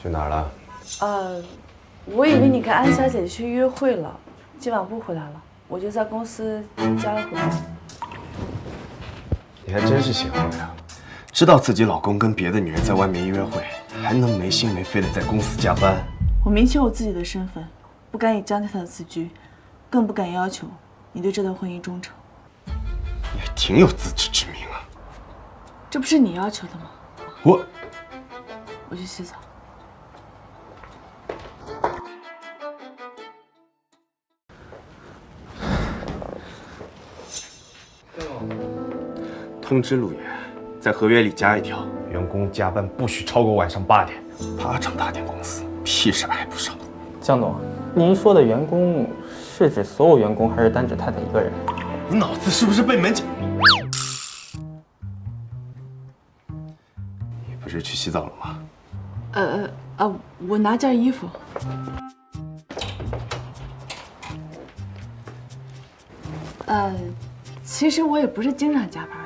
Speaker 9: 去哪儿了？
Speaker 20: 我以为你跟安小姐去约会了，今晚不回来了，我就在公司加了会儿班。
Speaker 6: 你还真是行活呀！知道自己老公跟别的女人在外面约会，还能没心没肺的在公司加班。
Speaker 20: 我明确我自己的身份，不敢以江太太的自居，更不敢要求你对这段婚姻忠诚。
Speaker 6: 你还挺有自知之明啊！
Speaker 20: 这不是你要求的吗？我去洗澡。
Speaker 6: 通知陆爷，在合约里加一条，员工加班不许超过晚上8点。8成大点公司，屁事挨不上。
Speaker 5: 江总，您说的员工是指所有员工，还是单指太太一个人？
Speaker 6: 你脑子是不是被门夹？你不是去洗澡了吗？
Speaker 20: 我拿件衣服。其实我也不是经常加班的。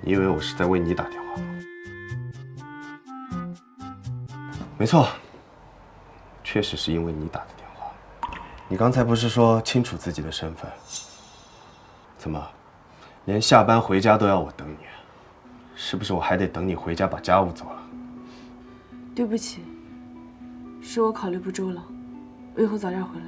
Speaker 6: 你以为我是在为你打电话吗？没错，确实是因为你打的电话。你刚才不是说清楚自己的身份？怎么，连下班回家都要我等你？是不是我还得等你回家把家务做了？
Speaker 20: 对不起，是我考虑不周了，我以后早点回来。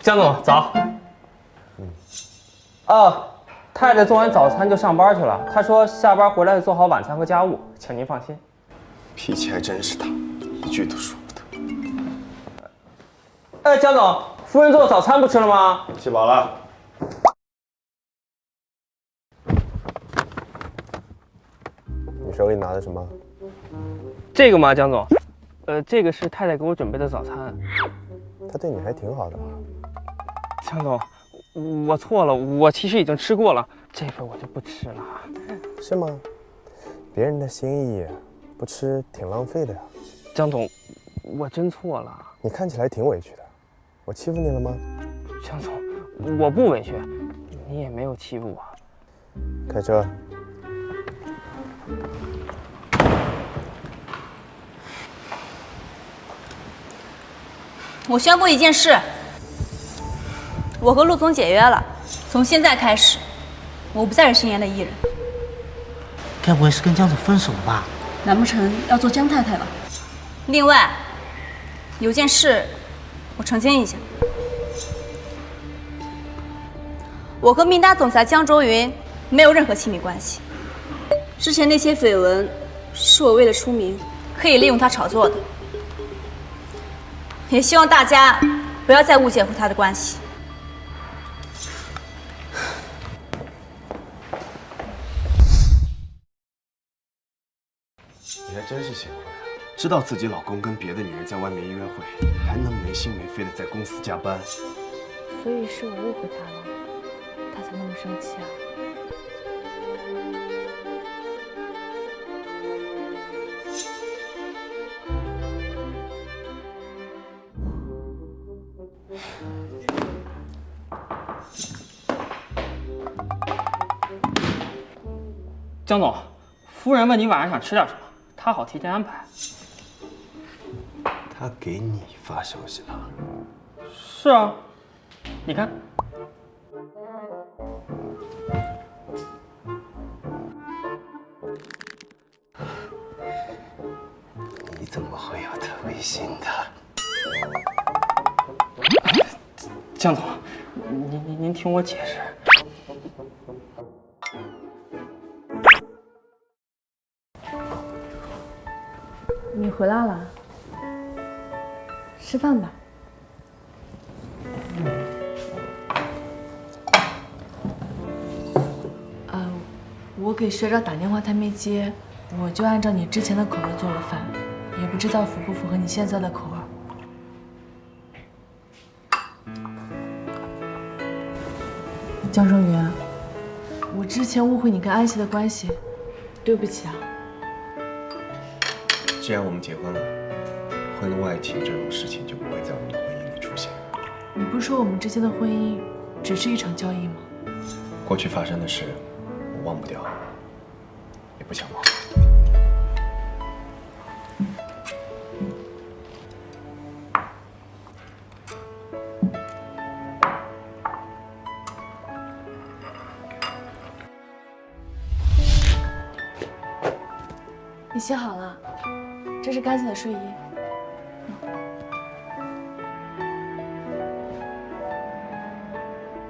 Speaker 5: 江总早。太太做完早餐就上班去了。她说下班回来做好晚餐和家务，请您放心。
Speaker 6: 脾气还真是大，一句都说不得。
Speaker 5: 江总，夫人做的早餐不吃了吗？
Speaker 6: 吃饱了。
Speaker 9: 你手里拿的什么？
Speaker 5: 这个吗，江总？这个是太太给我准备的早餐。
Speaker 9: 她对你还挺好的啊。
Speaker 5: 江总，我错了，我其实已经吃过了，这份我就不吃了。
Speaker 9: 是吗？别人的心意不吃挺浪费的呀。
Speaker 5: 江总，我真错了。
Speaker 9: 你看起来挺委屈的，我欺负你了吗？
Speaker 5: 江总，我不委屈，你也没有欺负我。
Speaker 9: 开车。
Speaker 10: 我宣布一件事，我和陆总解约了，从现在开始，我不再是星妍的艺人。
Speaker 4: 该不会是跟江总分手了吧？
Speaker 10: 难不成要做江太太了？另外，有件事我澄清一下，我和明达总裁江卓云没有任何亲密关系。之前那些绯闻是我为了出名，可以利用它炒作的。也希望大家不要再误解和他的关系。
Speaker 6: 你还真是行活呀！知道自己老公跟别的女人在外面约会，还能没心没肺的在公司加班。
Speaker 20: 所以是我误会他了，他才那么生气啊。
Speaker 5: 江总，夫人问你晚上想吃点什么，她好提前安排。
Speaker 6: 他给你发消息了？
Speaker 5: 是啊，你看。
Speaker 6: 你怎么会有他微信的？
Speaker 5: 江总，您听我解释。
Speaker 20: 你回来了，吃饭吧。我给学长打电话，他没接，我就按照你之前的口味做了饭，也不知道符不符合你现在的口味。江中云，我之前误会你跟安熙的关系，对不起啊。
Speaker 9: 既然我们结婚了，婚外情这种事情就不会在我们的婚姻里出现。
Speaker 20: 你不是说我们之间的婚姻只是一场交易吗？
Speaker 9: 过去发生的事，我忘不掉，也不想忘。
Speaker 20: 你洗好了，这是干净的睡衣。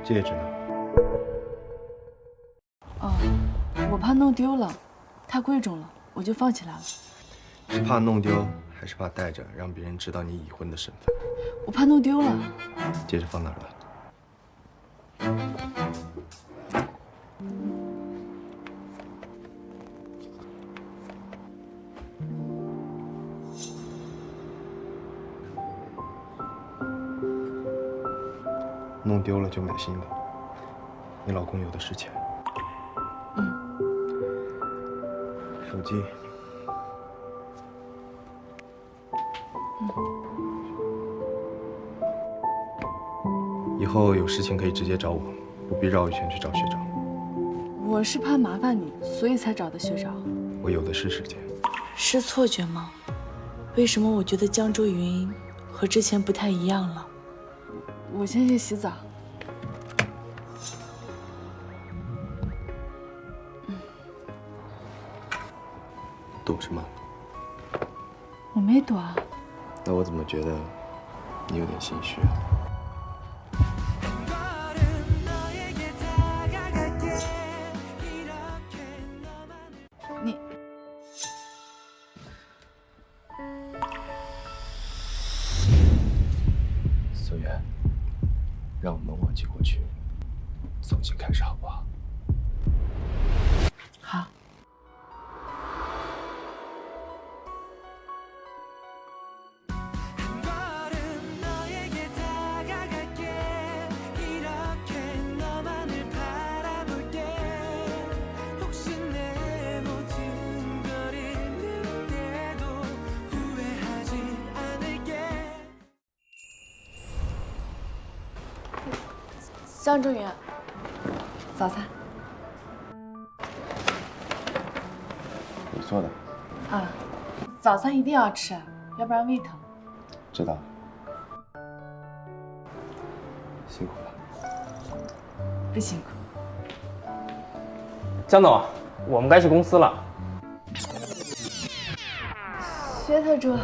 Speaker 6: 戒指呢？
Speaker 20: 哦，我怕弄丢了，太贵重了，我就放起来了。
Speaker 6: 是怕弄丢，还是怕戴着让别人知道你已婚的身份？
Speaker 20: 我怕弄丢了。
Speaker 6: 戒指放哪儿了？弄丢了就买新的。你老公有的是钱。手机。以后有事情可以直接找我，不必绕一圈去找学长。
Speaker 20: 我是怕麻烦你，所以才找的学长。
Speaker 6: 我有的是时间。
Speaker 20: 是错觉吗？为什么我觉得江周云和之前不太一样了？我先去洗澡。
Speaker 6: 躲什么？
Speaker 20: 我没躲啊。
Speaker 6: 那我怎么觉得你有点心虚啊？
Speaker 20: 你
Speaker 9: 苏远，让我们忘记过去，重新开始，好不好？
Speaker 20: 好。江周云，早餐。
Speaker 6: 你做的？
Speaker 20: 啊，早餐一定要吃，要不然胃疼。
Speaker 6: 知道了。辛苦了。
Speaker 20: 不辛苦。
Speaker 5: 江总，我们该去公司了。
Speaker 20: 薛特助，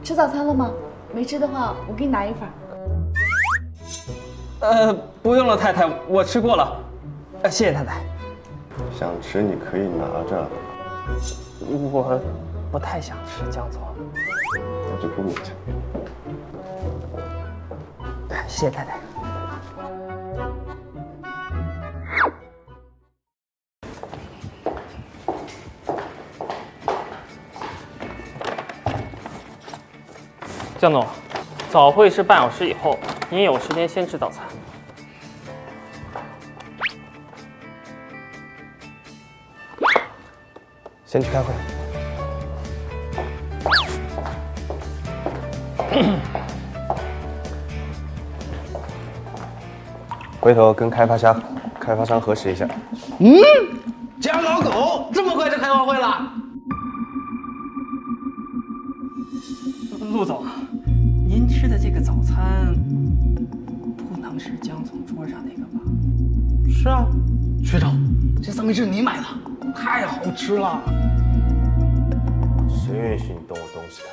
Speaker 20: 吃早餐了吗？没吃的话，我给你拿一份。
Speaker 5: 不用了，太太，我吃过了。谢谢太太。
Speaker 6: 想吃你可以拿着。
Speaker 5: 我不太想吃，江总。
Speaker 6: 那就不勉强。
Speaker 5: 谢谢太太。江总，早会是半小时以后，您有时间先吃早餐。
Speaker 6: 先去开会。回头跟开发商核实一下。
Speaker 14: 江老狗，这么快就开完会了？
Speaker 5: 陆总，您吃的这个早餐不能是江总桌上那个吧？
Speaker 14: 是啊，学长，这三明治你买的，太好吃了。
Speaker 6: 谁允许你动我东西的？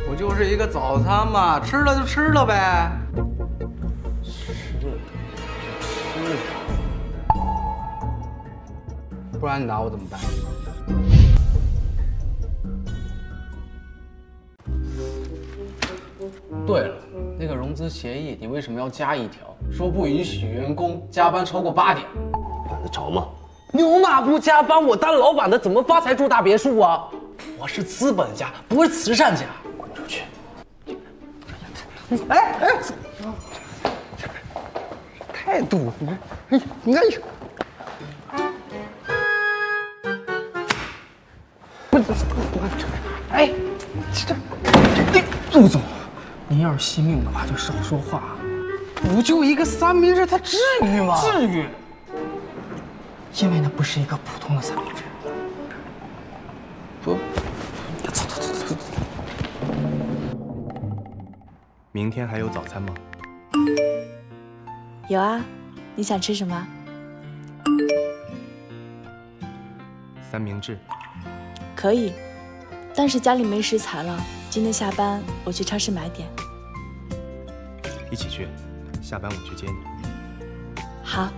Speaker 14: 不就是一个早餐嘛，吃了就吃了呗。不然你拿我怎么办？对了，那个融资协议你为什么要加一条，说不允许员工加班超过8点？
Speaker 1: 懒得着吗？
Speaker 14: 牛马不加班，我当老板的怎么发财住大别墅啊？我是资本家，不是慈善家。
Speaker 1: 滚出去！
Speaker 14: 哎，态度，你看，哎，陆总，您要是惜命的话，就少说话。补救一个三明治，他至于吗？至于，因为那不是一个普通的三明治。不，走。
Speaker 6: 明天还有早餐吗？
Speaker 20: 有啊，你想吃什么？
Speaker 6: 三明治。
Speaker 20: 可以，但是家里没食材了。今天下班我去超市买点。
Speaker 6: 一起去，下班我去接你。
Speaker 20: 好。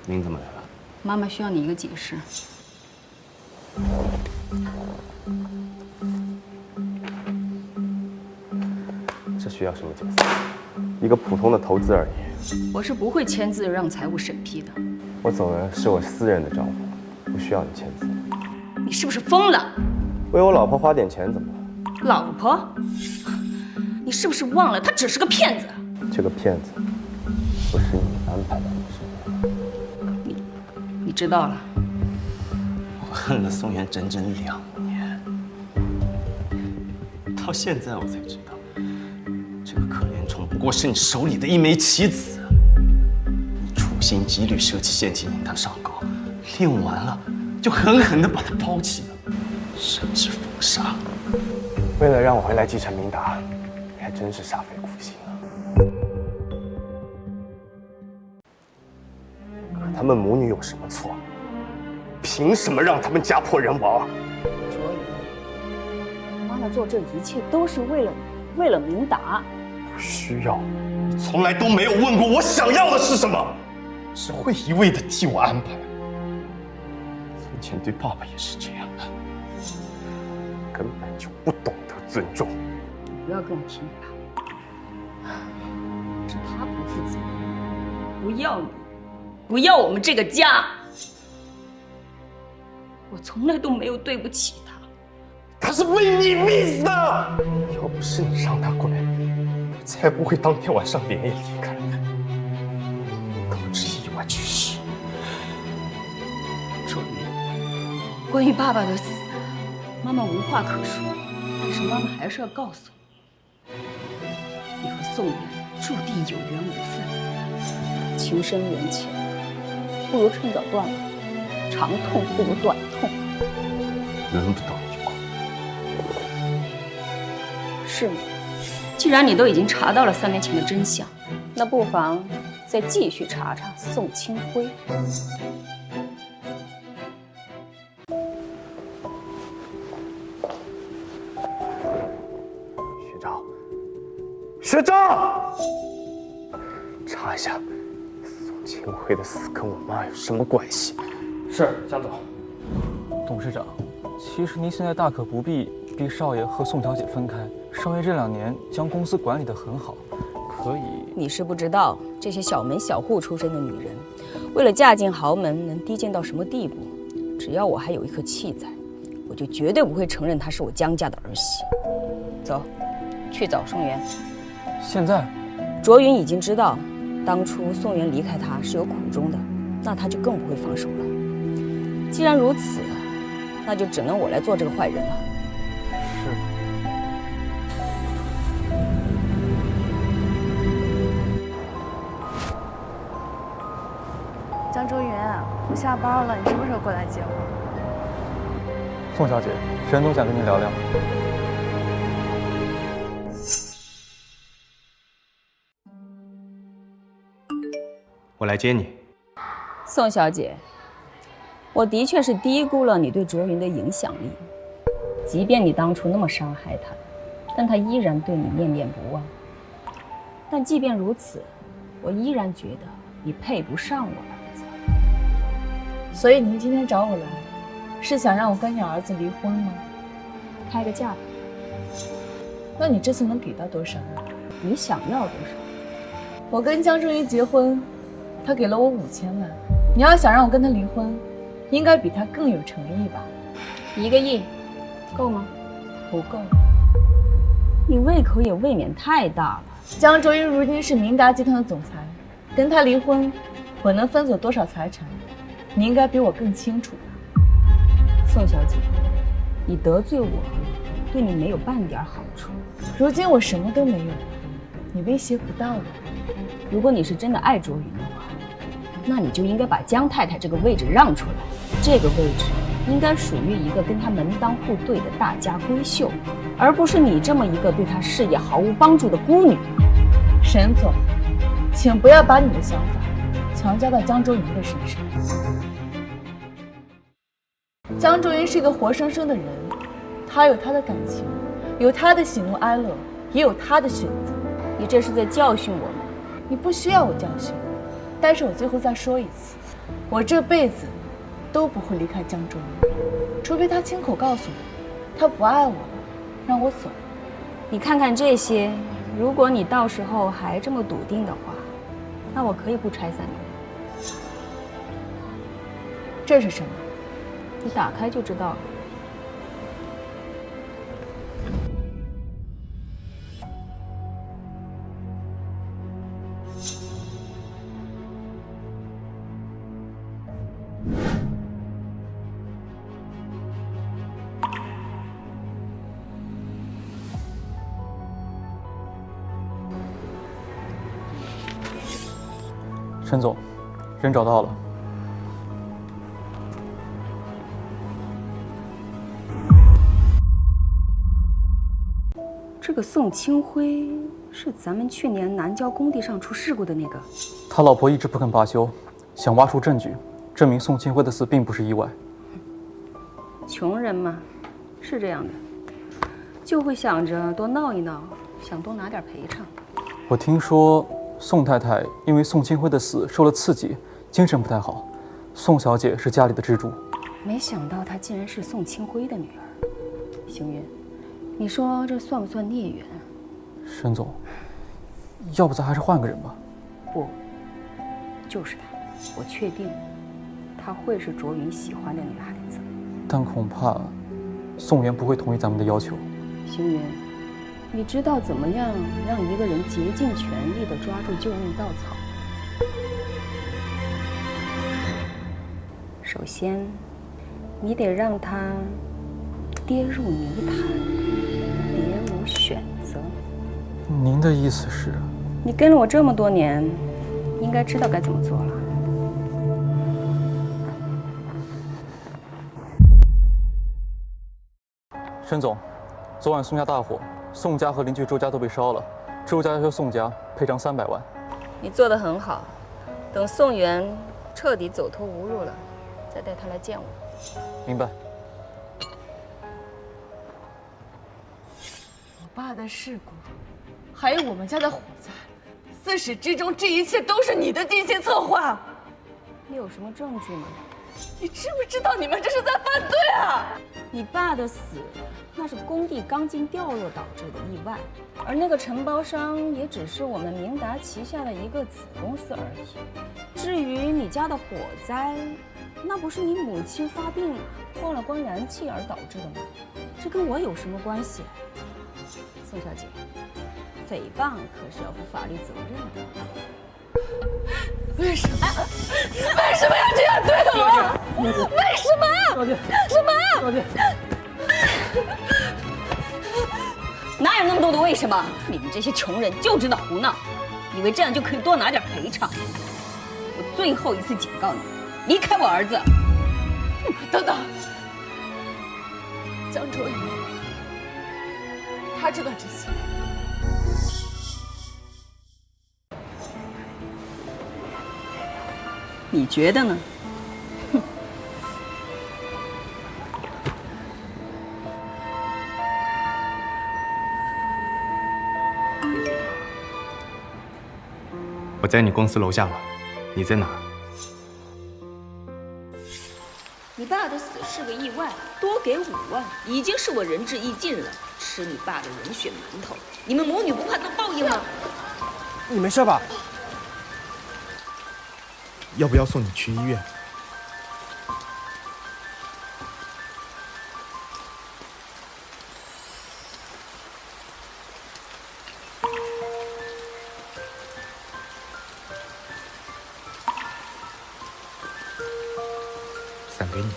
Speaker 1: 您怎么来了？
Speaker 8: 妈妈需要你一个解释。
Speaker 1: 这需要什么解释？一个普通的投资而已。
Speaker 8: 我是不会签字让财务审批的。
Speaker 1: 我走的是我私人的账户，不需要你签字。
Speaker 8: 你是不是疯了？
Speaker 1: 为我老婆花点钱怎么了？
Speaker 8: 老婆？你是不是忘了，他只是个骗子？
Speaker 1: 这个骗子不是你安排的，是吗？
Speaker 8: 你知道了。
Speaker 1: 我恨了宋妍整整2年，到现在我才知道，这个可怜虫不过是你手里的一枚棋子。你处心积虑设计陷阱引他上钩，利用完了就狠狠地把他抛弃了，甚至封杀。为了让我回来继承明达，你还真是煞费苦心了。可他们母女有什么错？凭什么让他们家破人亡？
Speaker 8: 卓宇，妈妈做这一切都是为了明达。
Speaker 1: 不需要，你从来都没有问过我想要的是什么，只会一味的替我安排。从前对爸爸也是这样的，根本就不懂得尊重。
Speaker 8: 你不要跟我提你爸，是他不负责，不要你，不要我们这个家。我从来都没有对不起他，
Speaker 1: 他是被你逼死的。要不是你让他滚，我才不会当天晚上连夜离开，导致意外去世。
Speaker 8: 卓宇，关于爸爸的死，妈妈无话可说，但是妈妈还是要告诉你，你和宋元注定有缘无分，情深缘浅，不如趁早断了。长痛不如短痛，
Speaker 1: 轮不到你管。
Speaker 8: 是吗？既然你都已经查到了3年前的真相，那不妨再继续查查宋清辉。
Speaker 1: 学长，查一下宋清辉的死跟我妈有什么关系？
Speaker 5: 是，江总。董事长，其实您现在大可不必逼少爷和宋小姐分开。少爷这2年将公司管理得很好，可以。
Speaker 8: 你是不知道，这些小门小户出身的女人，为了嫁进豪门，能低贱到什么地步？只要我还有一颗气在，我就绝对不会承认她是我江家的儿媳。走，去找宋元。
Speaker 5: 现在，
Speaker 8: 卓云已经知道，当初宋元离开他是有苦衷的，那他就更不会放手了。既然如此，那就只能我来做这个坏人了。
Speaker 5: 是。
Speaker 20: 江卓云，我下班了，你什么时候过来接我？
Speaker 5: 宋小姐，沈总想跟您聊聊。
Speaker 1: 我来接你。
Speaker 8: 宋小姐，我的确是低估了你对卓云的影响力。即便你当初那么伤害他，但他依然对你念念不忘。但即便如此，我依然觉得你配不上我儿子。
Speaker 20: 所以您今天找我来，是想让我跟你儿子离婚吗？
Speaker 8: 开个价吧。
Speaker 20: 那你这次能给到多少呢？
Speaker 8: 你想要多少？
Speaker 20: 我跟江正云结婚，他给了我5000万。你要想让我跟他离婚，应该比他更有诚意吧
Speaker 8: ？1个亿，够吗？不够。你胃口也未免太大了。
Speaker 20: 江卓云如今是明达集团的总裁，跟他离婚，我能分走多少财产，你应该比我更清楚吧？
Speaker 8: 宋小姐，你得罪我，对你没有半点好处。
Speaker 20: 如今我什么都没有，你威胁不到我。
Speaker 8: 如果你是真的爱卓云的话，那你就应该把江太太这个位置让出来。这个位置应该属于一个跟她门当户对的大家闺秀，而不是你这么一个对她事业毫无帮助的孤女。
Speaker 20: 沈总，请不要把你的想法强加到江卓云的身上。江卓云是一个活生生的人，他有他的感情，有他的喜怒哀乐，也有他的选择。
Speaker 8: 你这是在教训我吗？
Speaker 20: 你不需要我教训，但是我最后再说一次，我这辈子都不会离开江卓云，除非他亲口告诉我，他不爱我了，让我走。
Speaker 8: 你看看这些，如果你到时候还这么笃定的话，那我可以不拆散你。
Speaker 20: 这是什么？
Speaker 8: 你打开就知道了。
Speaker 5: 陈总，人找到了。
Speaker 8: 这个宋清辉是咱们去年南郊工地上出事故的那个。
Speaker 5: 他老婆一直不肯罢休，想挖出证据，证明宋清辉的死并不是意外。
Speaker 8: 穷人嘛，是这样的，就会想着多闹一闹，想多拿点赔偿。
Speaker 5: 我听说宋太太因为宋清辉的死受了刺激，精神不太好。宋小姐是家里的支柱。
Speaker 8: 没想到她竟然是宋清辉的女儿。星云，你说这算不算孽缘？
Speaker 5: 沈总，要不咱还是换个人吧。
Speaker 8: 不，就是她，我确定，她会是卓云喜欢的女孩子。
Speaker 5: 但恐怕宋元不会同意咱们的要求。
Speaker 8: 星云，你知道怎么样让一个人竭尽全力地抓住救命稻草？首先，你得让他跌入泥潭，别无选择。
Speaker 5: 您的意思是？
Speaker 8: 你跟了我这么多年，应该知道该怎么做了。
Speaker 5: 沈总，昨晚宋家大火，宋家和邻居周家都被烧了，周家要求宋家赔偿300万。
Speaker 8: 你做得很好，等宋元彻底走投无路了，再带他来见我。
Speaker 5: 明白。
Speaker 20: 我爸的事故，还有我们家的火灾，自始至终，这一切都是你的精心策划。
Speaker 8: 你有什么证据吗？
Speaker 20: 你知不知道你们这是在犯罪啊？
Speaker 8: 你爸的死，那是工地钢筋掉落导致的意外，而那个承包商也只是我们明达旗下的一个子公司而已。至于你家的火灾，那不是你母亲发病忘了关燃气而导致的吗？这跟我有什么关系？宋小姐，诽谤可是要负法律责任的。
Speaker 20: 为什么？为什么要这样对我？为什么？
Speaker 5: 小姐，
Speaker 20: 什么？
Speaker 5: 小姐，
Speaker 8: 哪有那么多的为什么？你们这些穷人就知道胡闹，以为这样就可以多拿点赔偿。我最后一次警告你，离开我儿子。
Speaker 20: 等等，江卓云，他知道这些。
Speaker 8: 你觉得呢？
Speaker 11: 我在你公司楼下了，你在哪儿？
Speaker 8: 你爸的死是个意外，多给5万，已经是我仁至义尽了。吃你爸的人血馒头，你们母女不怕遭报应吗？
Speaker 19: 你没事吧？
Speaker 11: 要不要送你去医院？伞给你。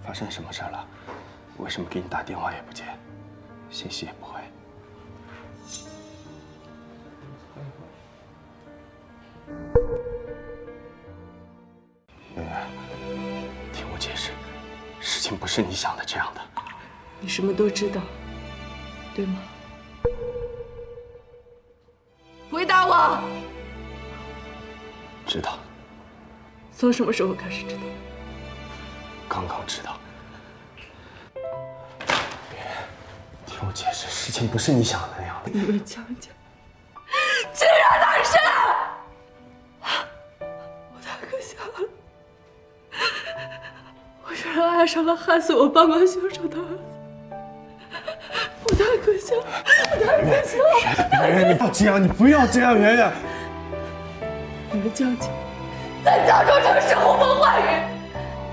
Speaker 1: 发生什么事了？为什么给你打电话也不接，信息也不回？圆圆，听我解释，事情不是你想的这样的。
Speaker 2: 你什么都知道，对吗？回答我。
Speaker 1: 知道。
Speaker 2: 从什么时候开始知道？
Speaker 1: 刚刚知道。听我解释，事情不是你想的那样的。
Speaker 2: 你们江家竟然单身！我太可笑了！我居然爱上了害死我爸妈凶手的儿子！我太可笑了！我太可笑了！
Speaker 6: 圆圆，你不要这样，你不要这样，圆圆。
Speaker 2: 你们江家在江州城是呼风唤雨，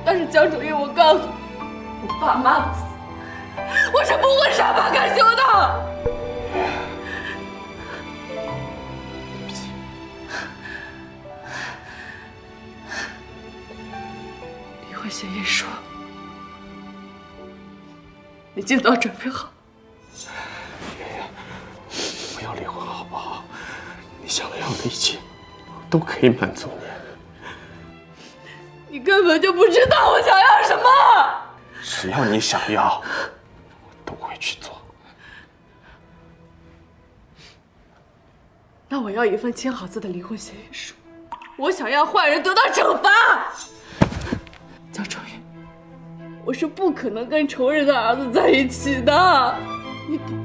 Speaker 2: 但是江主任，我告诉你，我爸妈不死，我是不会善罢甘休的。
Speaker 1: 对不起。
Speaker 2: 离婚协议书，你尽早准备好。
Speaker 1: 圆圆，不要离婚好不好？你想要的一切，我都可以满足你。
Speaker 2: 你根本就不知道我想要什么。
Speaker 1: 只要你想要，我都会去做。
Speaker 2: 那我要一份签好字的离婚协议书。我想要坏人得到惩罚。江愁云，我是不可能跟仇人的儿子在一起的，你懂吗？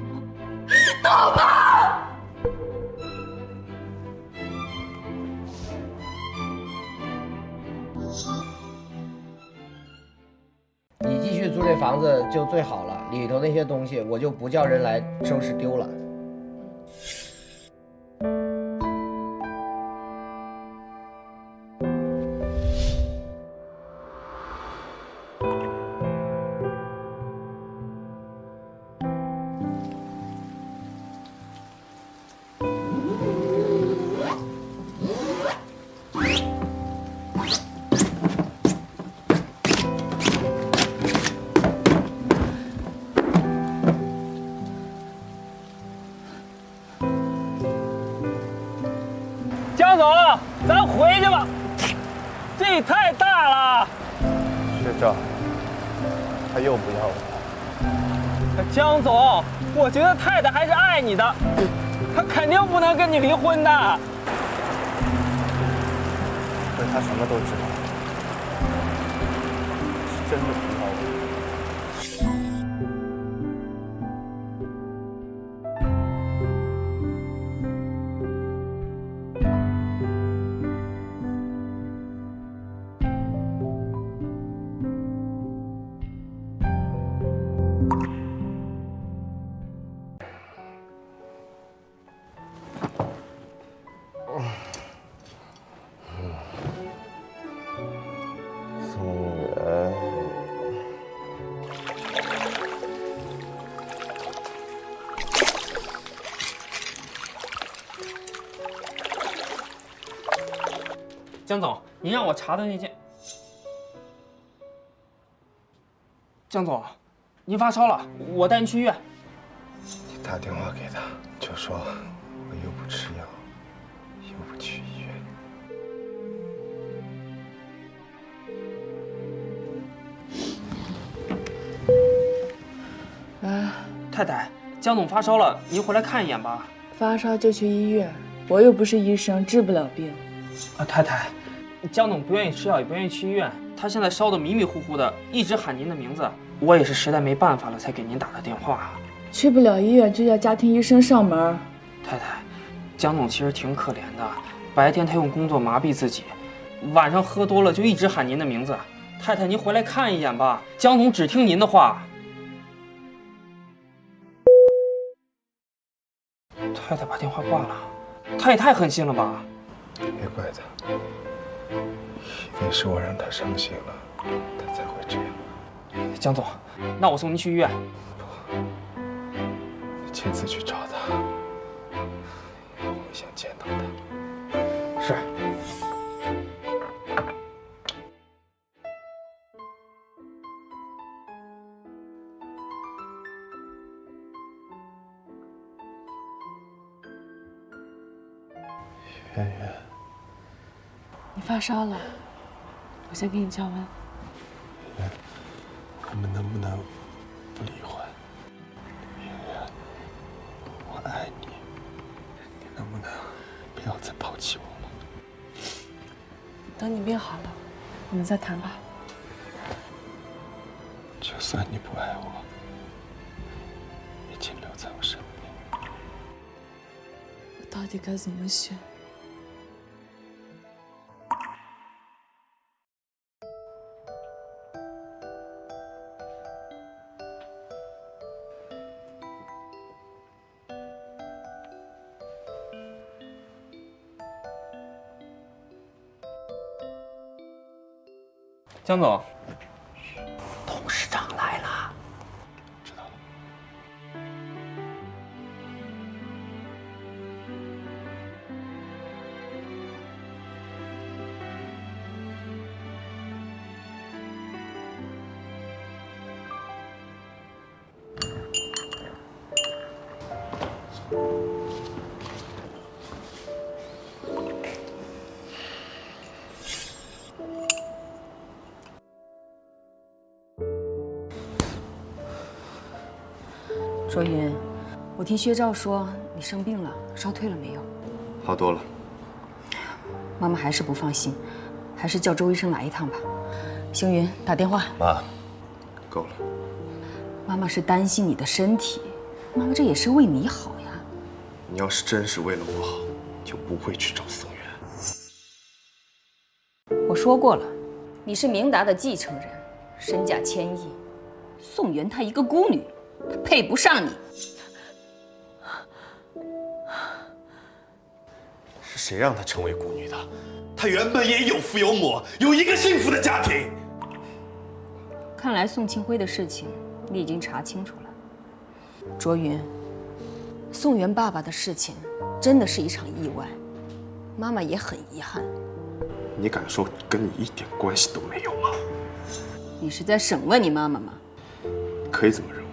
Speaker 2: 懂吗？
Speaker 13: 你继续租这房子就最好了，里头那些东西我就不叫人来收拾丢了。
Speaker 5: 江总，咱回去吧，这也太大了。
Speaker 19: 学长，他又不要我。
Speaker 5: 江总，我觉得太太还是爱你的，她肯定不能跟你离婚的。
Speaker 19: 可是他什么都知道，是真的不要我。
Speaker 5: 江总，您让我查的那件……江总，您发烧了，我带您去医院。
Speaker 19: 你打电话给他，就说我又不吃药，又不去医院。
Speaker 5: 太太，江总发烧了，您回来看一眼吧。
Speaker 20: 发烧就去医院，我又不是医生，治不了病。
Speaker 5: 太太，江总不愿意吃药，也不愿意去医院，他现在烧得迷迷糊糊的，一直喊您的名字。我也是实在没办法了，才给您打的电话。
Speaker 20: 去不了医院就叫家庭医生上门。
Speaker 5: 太太，江总其实挺可怜的，白天他用工作麻痹自己，晚上喝多了就一直喊您的名字。太太，您回来看一眼吧，江总只听您的话。太太把电话挂了，他也太狠心了吧！
Speaker 19: 别怪他，一定是我让他伤心了，他才会这样。
Speaker 5: 江总，那我送您去医院。
Speaker 19: 你亲自去找他，我想见到他。
Speaker 5: 是。
Speaker 19: 圆圆，
Speaker 20: 你发烧了，我先给你降温。
Speaker 19: 我们能不能不离婚？圆圆，我爱你，你能不能不要再抛弃我了？
Speaker 20: 等你病好了，我们再谈吧。
Speaker 19: 就算你不爱我，也请留在我身边。
Speaker 20: 我到底该怎么选？
Speaker 5: 江总，
Speaker 13: 董事长来了。
Speaker 19: 知道了。
Speaker 8: 卓云，我听薛照说你生病了，烧退了没有？
Speaker 6: 好多了。
Speaker 8: 妈妈还是不放心，还是叫周医生来一趟吧。星云，打电话。
Speaker 6: 妈，够了。
Speaker 8: 妈妈是担心你的身体，妈妈这也是为你好呀。
Speaker 6: 你要是真是为了我好，就不会去找宋元。
Speaker 8: 我说过了，你是明达的继承人，身价1000亿。宋元她一个孤女，她配不上你。
Speaker 6: 是谁让她成为孤女的？她原本也有父有母，有一个幸福的家庭。
Speaker 8: 看来宋庆辉的事情你已经查清楚了。卓云，宋元爸爸的事情真的是一场意外，妈妈也很遗憾。
Speaker 6: 你敢说跟你一点关系都没有吗？
Speaker 8: 你是在审问你妈妈吗？
Speaker 6: 可以这么认为。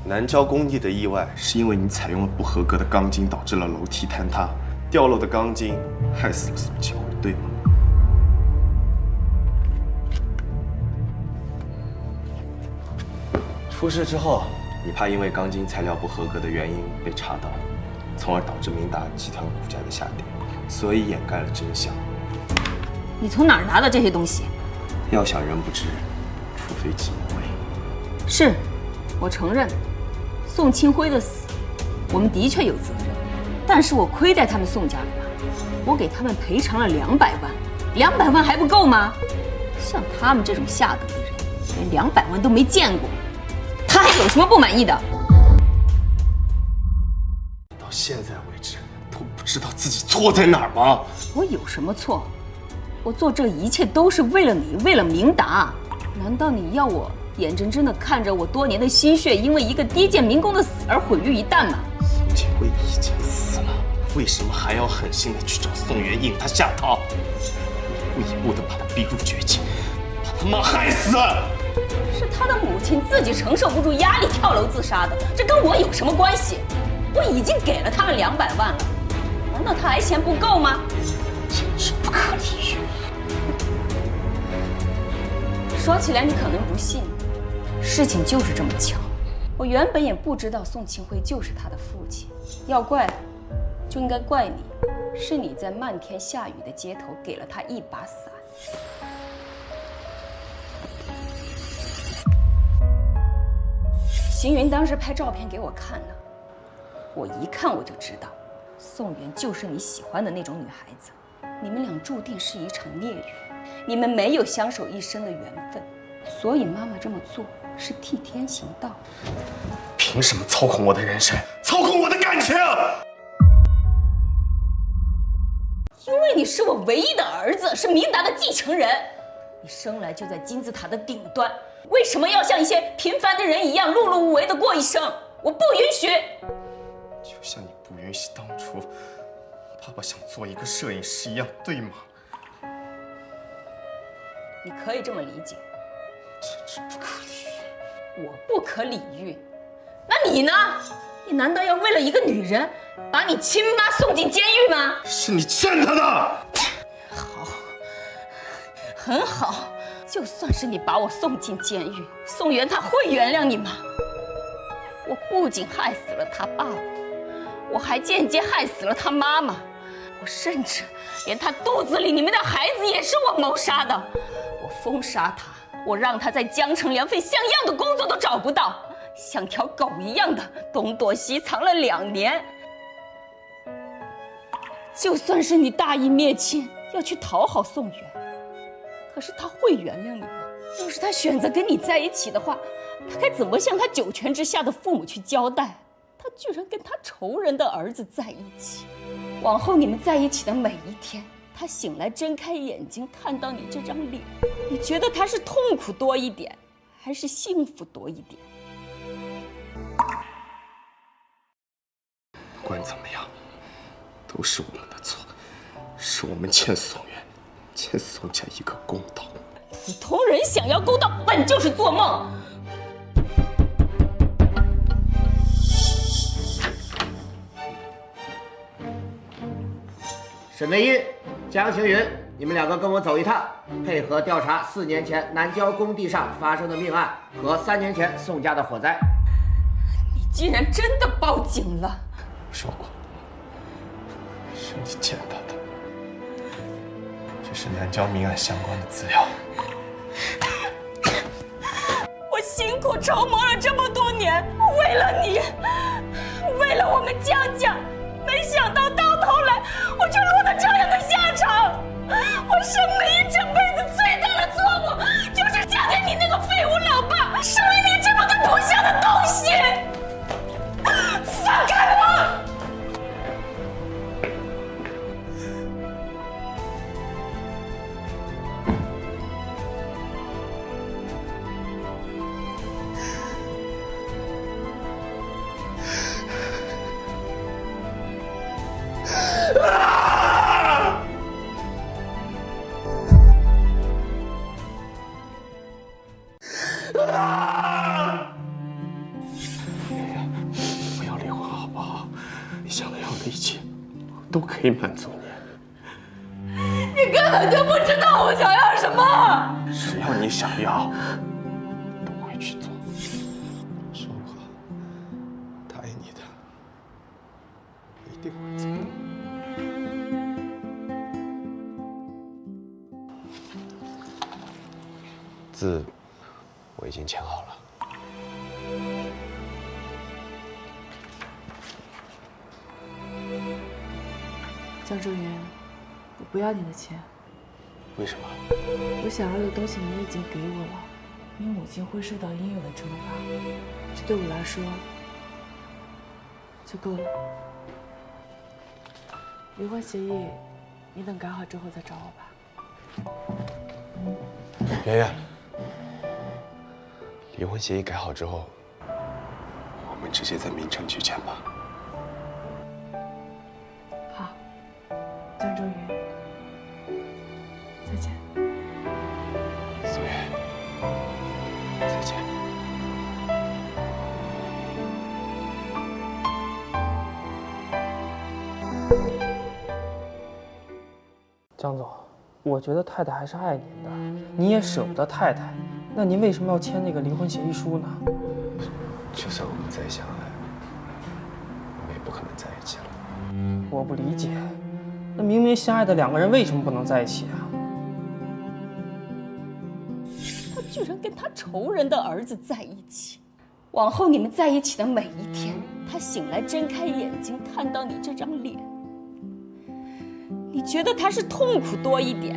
Speaker 6: 南郊工地的意外是因为你采用了不合格的钢筋，导致了楼梯坍塌，掉落的钢筋害死了宋庆辉，对吗？出事之后，你怕因为钢筋材料不合格的原因被查到，从而导致明达集团股价的下跌，所以掩盖了真相。
Speaker 8: 你从哪儿拿的这些东西？
Speaker 6: 要想人不知，除非己莫为。
Speaker 8: 是，我承认，宋庆辉的死，我们的确有责任，但是我亏待他们宋家了吧？我给他们赔偿了200万，200万还不够吗？像他们这种下等的人，连200万都没见过，他还有什么不满意的？
Speaker 6: 到现在为止都不知道自己错在哪儿吗？
Speaker 8: 我有什么错？我做这一切都是为了你，为了明达。难道你要我眼睁睁地看着我多年的心血因为一个低贱民工的死而毁于一旦吗？
Speaker 6: 宋庆辉已经死了，
Speaker 1: 为什么还要狠心的去找宋元引他下套？一步一步的把他逼入绝境，把他妈害死。
Speaker 8: 是他的母亲自己承受不住压力跳楼自杀的，这跟我有什么关系？我已经给了他们200万了，难道他还嫌不够吗？
Speaker 1: 简直不可理喻。
Speaker 8: 说起来你可能不信，事情就是这么巧。我原本也不知道宋庆辉就是他的父亲，要怪就应该怪你，是你在漫天下雨的街头给了他一把伞。邢云当时拍照片给我看了，我一看我就知道，宋元就是你喜欢的那种女孩子，你们俩注定是一场孽缘，你们没有相守一生的缘分，所以妈妈这么做是替天行道。
Speaker 1: 凭什么操控我的人生，操控我的感情？
Speaker 8: 因为你是我唯一的儿子，是明达的继承人，你生来就在金字塔的顶端，为什么要像一些平凡的人一样碌碌无为的过一生？我不允许。
Speaker 1: 就像你不允许当初爸爸想做一个摄影师一样，对吗？
Speaker 8: 你可以这么理解，
Speaker 1: 简直不可理喻。
Speaker 8: 我不可理喻，那你呢？你难道要为了一个女人，把你亲妈送进监狱吗？
Speaker 1: 是你欠她的。
Speaker 8: 好，很好，就算是你把我送进监狱，宋元他会原谅你吗？我不仅害死了他爸爸，我还间接害死了他妈妈，我甚至连他肚子里你们的孩子也是我谋杀的。我封杀他，我让他在江城连份像样的工作都找不到，像条狗一样的东躲西藏了2年。就算是你大义灭亲，要去讨好宋元，可是他会原谅你吗？要是他选择跟你在一起的话，他该怎么向他9泉之下的父母去交代？他居然跟他仇人的儿子在一起，往后你们在一起的每一天，他醒来睁开眼睛看到你这张脸，你觉得他是痛苦多一点，还是幸福多一点？
Speaker 1: 不管怎么样，都是我们的错，是我们欠宋元，欠宋家一个公道。
Speaker 8: 普通人想要公道，本就是做梦。
Speaker 13: 沈文英、江行云，你们2个跟我走一趟，配合调查4年前南郊工地上发生的命案和3年前宋家的火灾。
Speaker 8: 你竟然真的报警了！
Speaker 1: 说过，是你欠他的。这是南郊命案相关的资料。
Speaker 8: 我辛苦筹谋了这么多年，为了你，为了我们江家，没想到到头来我却落得这样的下场。我生命这辈子最大的错误，就是嫁给你那个废物老爸，生了你这么个不孝的东西。放开我！
Speaker 1: 不要离婚好不好？你想要的一切，我都可以满足你。
Speaker 8: 你根本就不知道我想要什么。
Speaker 1: 只要你想要，都会去做。说好，答应你的，一定会做。
Speaker 9: 字我已经签好了。
Speaker 2: 江周云，我不要你的钱。
Speaker 1: 为什么？
Speaker 2: 我想要的东西你已经给我了，你母亲会受到应有的惩罚，这对我来说就够了。离婚协议，你等改好之后再找我吧。
Speaker 9: 圆圆，离婚协议改好之后，我们直接在明城举签吧。
Speaker 5: 张总，我觉得太太还是爱您的，你也舍不得太太，那您为什么要签那个离婚协议书呢？
Speaker 9: 就算我们再相爱，我们也不可能在一起了。
Speaker 5: 我不理解，那明明相爱的两个人为什么不能在一起啊？
Speaker 8: 他居然跟他仇人的儿子在一起，往后你们在一起的每一天，他醒来睁开眼睛看到你这张脸，你觉得他是痛苦多一点，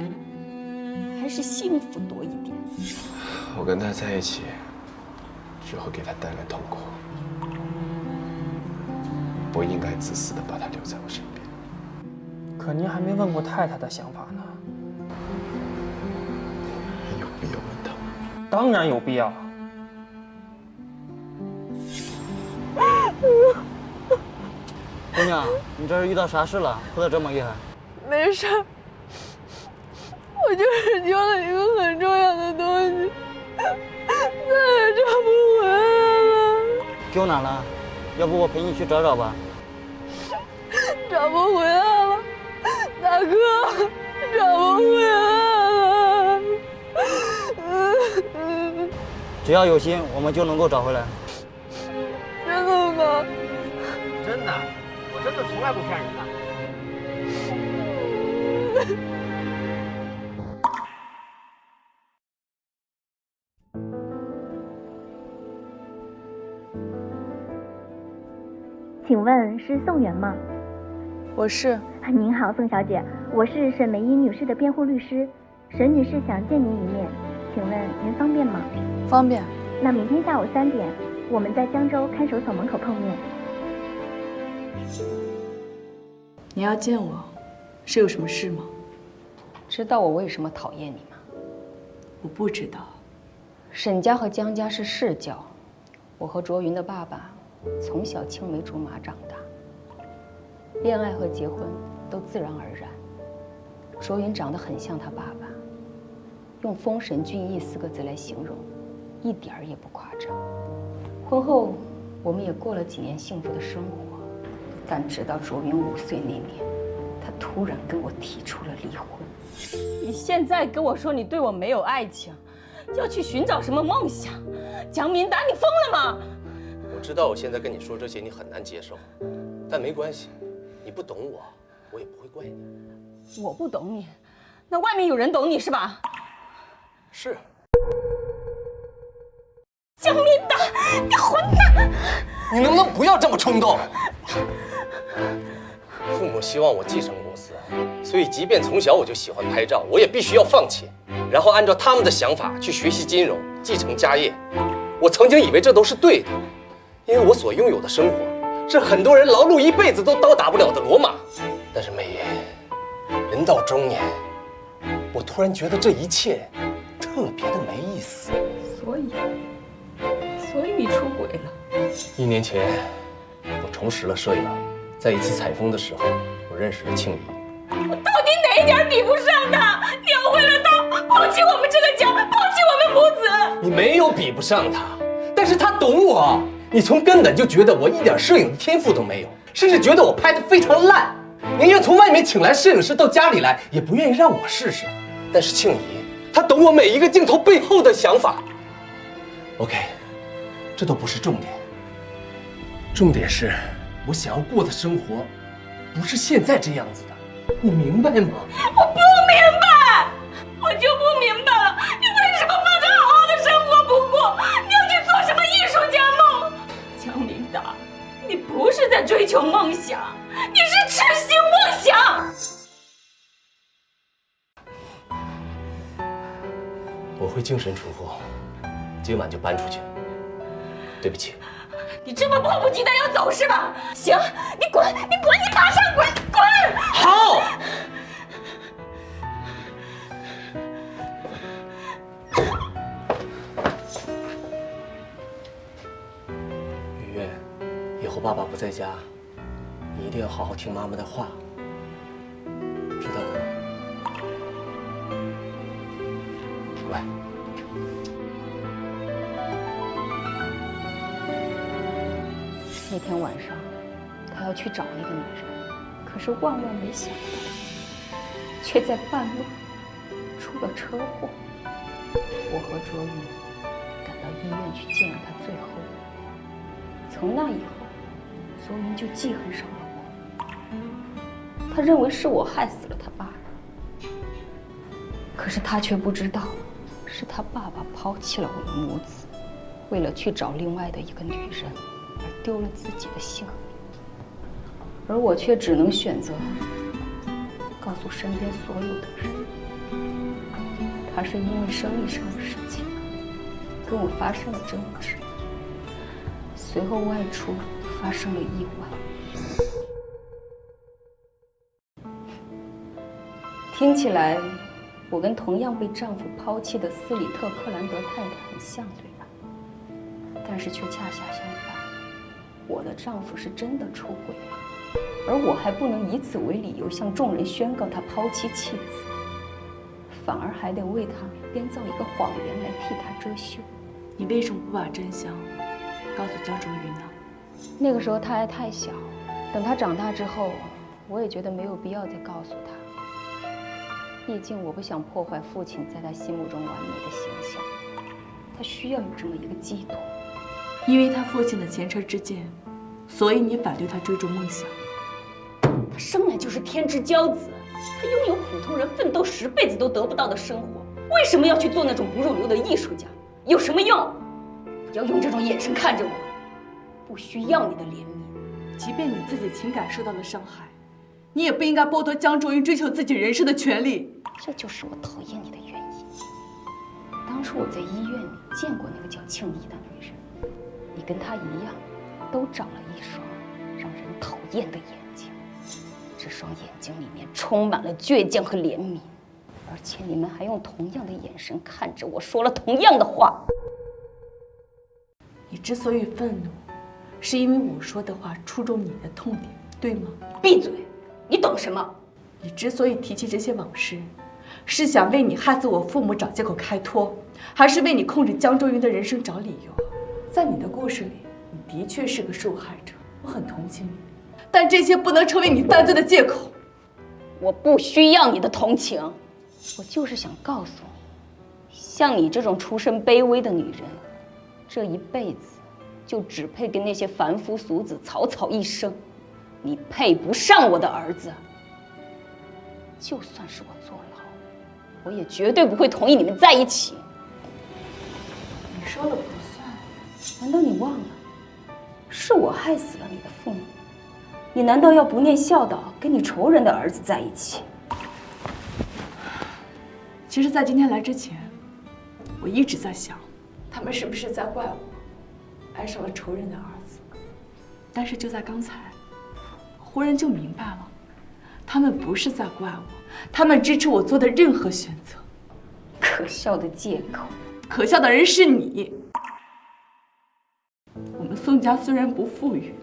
Speaker 8: 还是幸福多一点？
Speaker 9: 我跟他在一起，只会给他带来痛苦。不应该自私的把他留在我身边。
Speaker 5: 可您还没问过太太的想法呢。
Speaker 9: 有必要问他吗？
Speaker 5: 当然有必要。
Speaker 4: 姑娘，你这是遇到啥事了？哭得这么厉害？
Speaker 20: 没事，我就是丢了一个很重要的东西，再也找不回来了。
Speaker 4: 丢哪了？要不我陪你去找找吧。
Speaker 20: 找不回来了，大哥，找不回来了。
Speaker 4: 只要有心，我们就能够找回来。
Speaker 20: 真的吗？
Speaker 13: 真的，我真的从来不骗人的。
Speaker 3: 请问是宋媛吗？
Speaker 20: 我是。
Speaker 3: 您好，宋小姐，我是沈梅英女士的辩护律师，沈女士想见您一面，请问您方便吗？
Speaker 20: 方便。
Speaker 3: 那明天下午3点，我们在江州看守所门口碰面。
Speaker 2: 你要见我，是有什么事吗？
Speaker 8: 知道我为什么讨厌你吗？
Speaker 2: 我不知道。
Speaker 8: 沈家和江家是世交，我和卓云的爸爸从小青梅竹马长大，恋爱和结婚都自然而然。卓云长得很像他爸爸，用丰神俊逸4个字来形容，一点儿也不夸张。婚后，我们也过了几年幸福的生活，但直到卓云5岁那年，他突然跟我提出了离婚。你现在跟我说你对我没有爱情，要去寻找什么梦想？江明达，你疯了吗？
Speaker 22: 我知道我现在跟你说这些你很难接受，但没关系，你不懂我，我也不会怪你。
Speaker 8: 我不懂你，那外面有人懂你是吧？
Speaker 22: 是。
Speaker 8: 江明达，你混蛋！
Speaker 22: 你能不能不要这么冲动？父母希望我继承公司，所以即便从小我就喜欢拍照，我也必须要放弃，然后按照他们的想法去学习金融，继承家业。我曾经以为这都是对的，因为我所拥有的生活是很多人劳碌一辈子都到达不了的罗马。但是美爷，人到中年，我突然觉得这一切特别的没意思。
Speaker 8: 所以你出轨了。
Speaker 22: 1年前，我重拾了摄影，在一次采风的时候，我认识了庆怡。
Speaker 8: 我到底哪一点比不上他？你要为了他抛弃我们这个家，抛弃我们母子？
Speaker 22: 你没有比不上他，但是他懂我。你从根本就觉得我一点摄影的天赋都没有，甚至觉得我拍的非常烂，宁愿从外面请来摄影师到家里来，也不愿意让我试试。但是庆怡，她懂我每一个镜头背后的想法。OK， 这都不是重点，重点是我想要过的生活，不是现在这样子的，你明白吗？
Speaker 8: 我不明白，我就不明白了，你为什么放着好好的生活不过，你要去做什么艺术家梦？江明达，你不是在追求梦想，你是痴心妄想。
Speaker 22: 我会精神出户，今晚就搬出去。对不起。
Speaker 8: 你这么迫不及待要走是吧？行，你滚，你马上滚，滚！
Speaker 22: 好。雨月，以后爸爸不在家，你一定要好好听妈妈的话，知道吗？乖。
Speaker 8: 那天晚上，他要去找那个女人，可是万万没想到，却在半路出了车祸。我和卓云赶到医院去见了他最后一面。从那以后，卓云就记恨上了我。他认为是我害死了他爸爸，可是他却不知道，是他爸爸抛弃了我们母子，为了去找另外的一个女人，而丢了自己的性命。而我却只能选择告诉身边所有的人，他是因为生意上的事情跟我发生了争执，随后外出发生了意外。听起来，我跟同样被丈夫抛弃的斯里特·克兰德太太很像，对吧？但是却恰恰相反，我的丈夫是真的出轨了，而我还不能以此为理由向众人宣告他抛妻弃子，反而还得为他编造一个谎言来替他遮羞。
Speaker 2: 你为什么不把真相告诉江卓云呢？
Speaker 8: 那个时候他还太小，等他长大之后，我也觉得没有必要再告诉他。毕竟我不想破坏父亲在他心目中完美的形象，他需要有这么一个寄托。
Speaker 2: 因为他父亲的前车之鉴，所以你反对他追逐梦想。
Speaker 8: 他生来就是天之骄子，他拥有普通人奋斗10辈子都得不到的生活，为什么要去做那种不入流的艺术家？有什么用？不要用这种眼神看着我，不需要你的怜悯。
Speaker 2: 即便你自己情感受到了伤害，你也不应该剥夺江卓云追求自己人生的权利。
Speaker 8: 这就是我讨厌你的原因。当初我在医院里见过那个叫庆怡的女人，你跟她一样，都长了一双让人讨厌的眼睛。这双眼睛里面充满了倔强和怜悯，而且你们还用同样的眼神看着我，说了同样的话。
Speaker 2: 你之所以愤怒，是因为我说的话触中你的痛点，对吗？
Speaker 8: 闭嘴！你懂什么？
Speaker 2: 你之所以提起这些往事，是想为你害死我父母找借口开脱，还是为你控制江卓云的人生找理由？在你的故事里，你的确是个受害者，我很同情你，但这些不能成为你犯罪的借口。
Speaker 8: 我不需要你的同情，我就是想告诉你，像你这种出身卑微的女人，这一辈子就只配跟那些凡夫俗子草草一生，你配不上我的儿子。就算是我坐牢，我也绝对不会同意你们在一起。
Speaker 2: 你说了不算，
Speaker 8: 难道你忘了，是我害死了你的父母？你难道要不念孝道，跟你仇人的儿子在一起？
Speaker 2: 其实，在今天来之前，我一直在想，他们是不是在怪我爱上了仇人的儿子？但是就在刚才，忽然就明白了，他们不是在怪我，他们支持我做的任何选择。
Speaker 8: 可笑的借口！
Speaker 2: 可笑的人是你。我们宋家虽然不富裕，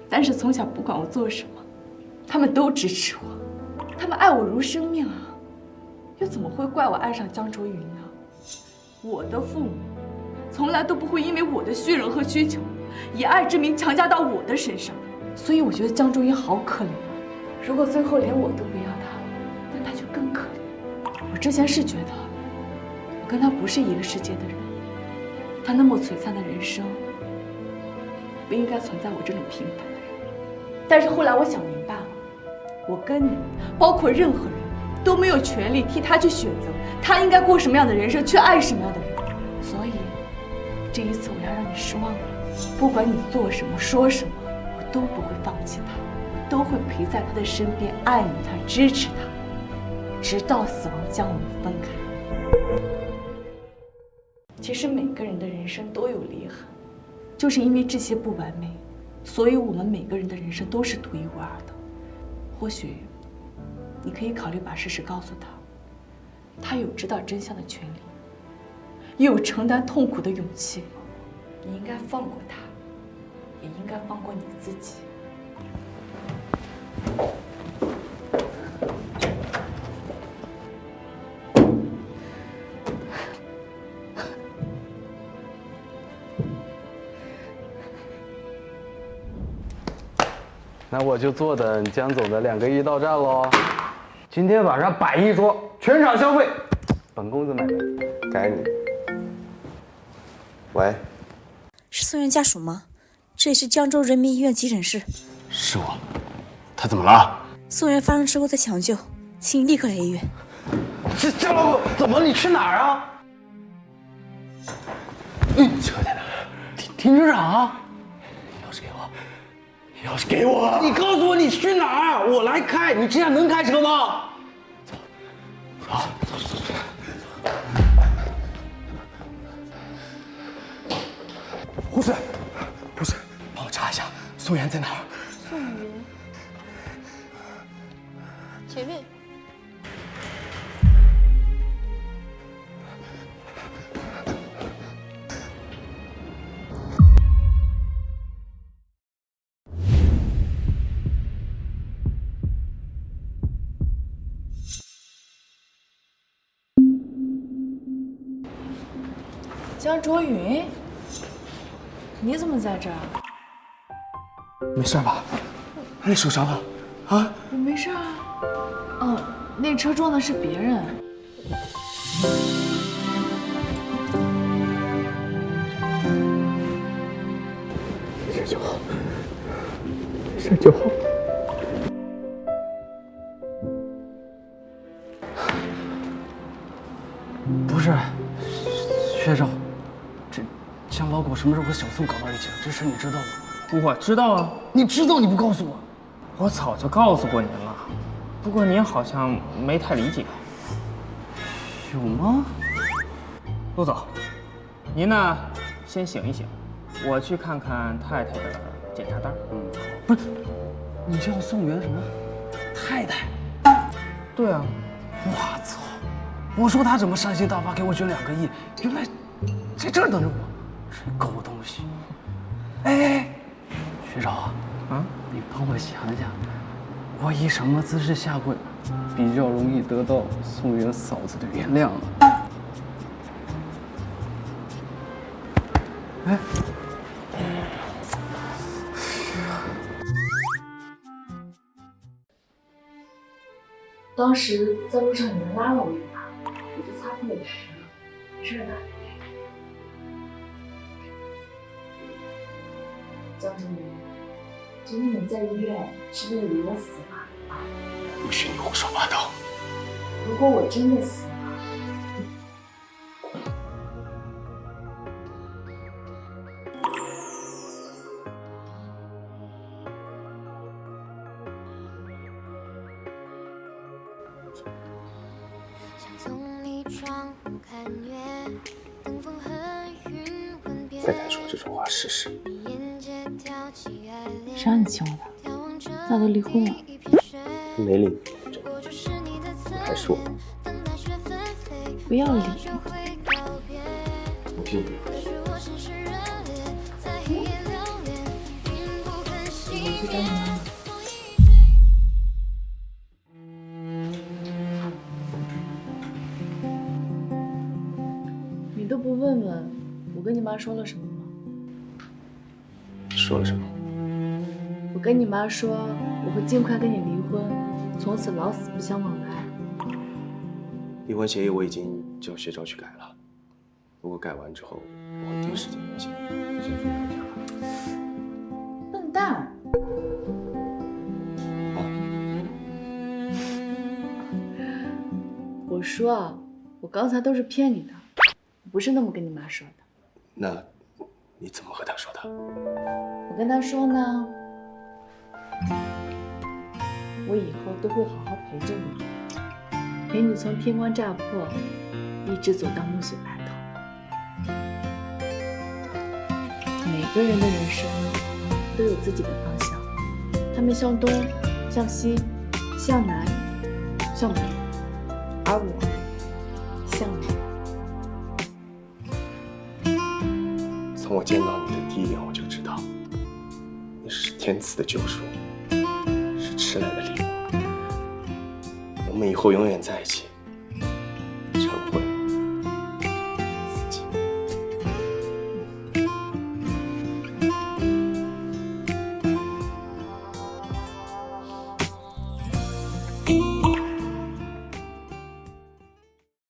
Speaker 2: 但是从小不管我做什么，他们都支持我，他们爱我如生命啊，又怎么会怪我爱上江卓云呢？我的父母从来都不会因为我的虚荣和需求，以爱之名强加到我的身上，所以我觉得江卓云好可怜啊。如果最后连我都不要他了，那他就更可怜。我之前是觉得我跟他不是一个世界的人，他那么璀璨的人生不应该存在我这种平凡的人。但是后来我想明白了，我跟你，包括任何人都没有权利替他去选择他应该过什么样的人生，去爱什么样的人。所以这一次我要让你失望了，不管你做什么说什么，我都不会放弃他，我都会陪在他的身边，爱你他，支持他，直到死亡将我们分开。其实每个人的人生都有裂痕，就是因为这些不完美，所以我们每个人的人生都是独一无二的。或许你可以考虑把事实告诉他，他有知道真相的权利，也有承担痛苦的勇气。你应该放过他，也应该放过你自己。
Speaker 14: 那我就坐等江总的2个亿到账喽。今天晚上摆一桌，全场消费，本公子买单。
Speaker 9: 该你。喂，
Speaker 15: 是宋元家属吗？这里是江州人民医院急诊室。
Speaker 1: 是我，他怎么了？
Speaker 15: 宋元发生车祸在抢救，请你立刻来医院。
Speaker 14: 江老板，怎么了？你去哪儿啊？
Speaker 1: 车在哪儿？
Speaker 14: 停车场。
Speaker 1: 钥匙给我，钥匙给我！
Speaker 14: 你告诉我你去哪儿，我来开。你这样能开车吗？
Speaker 1: 走。护士，帮我查一下宋元在哪儿？
Speaker 20: 宋元，前面。江卓云，你怎么在这儿？
Speaker 1: 没事吧？你受伤了？啊？
Speaker 20: 我没事啊。哦，那车撞的是别人。
Speaker 1: 没事就好，没事就好。
Speaker 14: 不是，学长，这江老狗什么时候和小宋搞到一起了？这事你知道吗？
Speaker 5: 我知道啊。
Speaker 14: 你知道你不告诉我？
Speaker 5: 我早就告诉过您了，不过您好像没太理解。
Speaker 14: 有吗？
Speaker 5: 陆总，您呢先醒一醒，我去看看太太的检查单。
Speaker 14: 不是，你叫宋元什么？太太？
Speaker 5: 对啊。
Speaker 14: 我操！我说他怎么善心大发给我捐2个亿，原来在这儿等着我，这狗东西！哎，学长啊，你帮我想想，我以什么姿势下跪，比较容易得到宋元嫂子的原谅啊？哎，
Speaker 2: 当时在路上有人拉了我一把，我就擦破了皮了，这哪里？江哲云，今天你在医院是为了我死吗？
Speaker 1: 不许你胡说八道！
Speaker 2: 如果我真的死了，
Speaker 1: 太太说这种话试试。
Speaker 20: 谁让你亲我的？咱都离婚了。
Speaker 1: 没理你，还是我。
Speaker 20: 不要理。
Speaker 1: 我并不要。
Speaker 20: 我去找你妈妈。你都不问问我跟你妈说了什么吗？
Speaker 1: 说了什么？
Speaker 20: 我跟你妈说我会尽快跟你离婚，从此老死不相往来。
Speaker 1: 离婚协议我已经叫学长去改了，不过改完之后我会第一时间联系你。先祝你回家了。
Speaker 20: 笨蛋！我说啊，我刚才都是骗你的，不是那么跟你妈说的。
Speaker 1: 那你怎么和他说的？
Speaker 20: 我跟他说呢，我以后都会好好陪着你，陪你从天光乍破一直走到暮雪白头。每个人的人生都有自己的方向，他们向东，向西，向南，向北，而我向南。
Speaker 1: 从我见到你的第一眼，我就知道你是天赐的救赎，是迟来的礼物。我们以后永远在一起。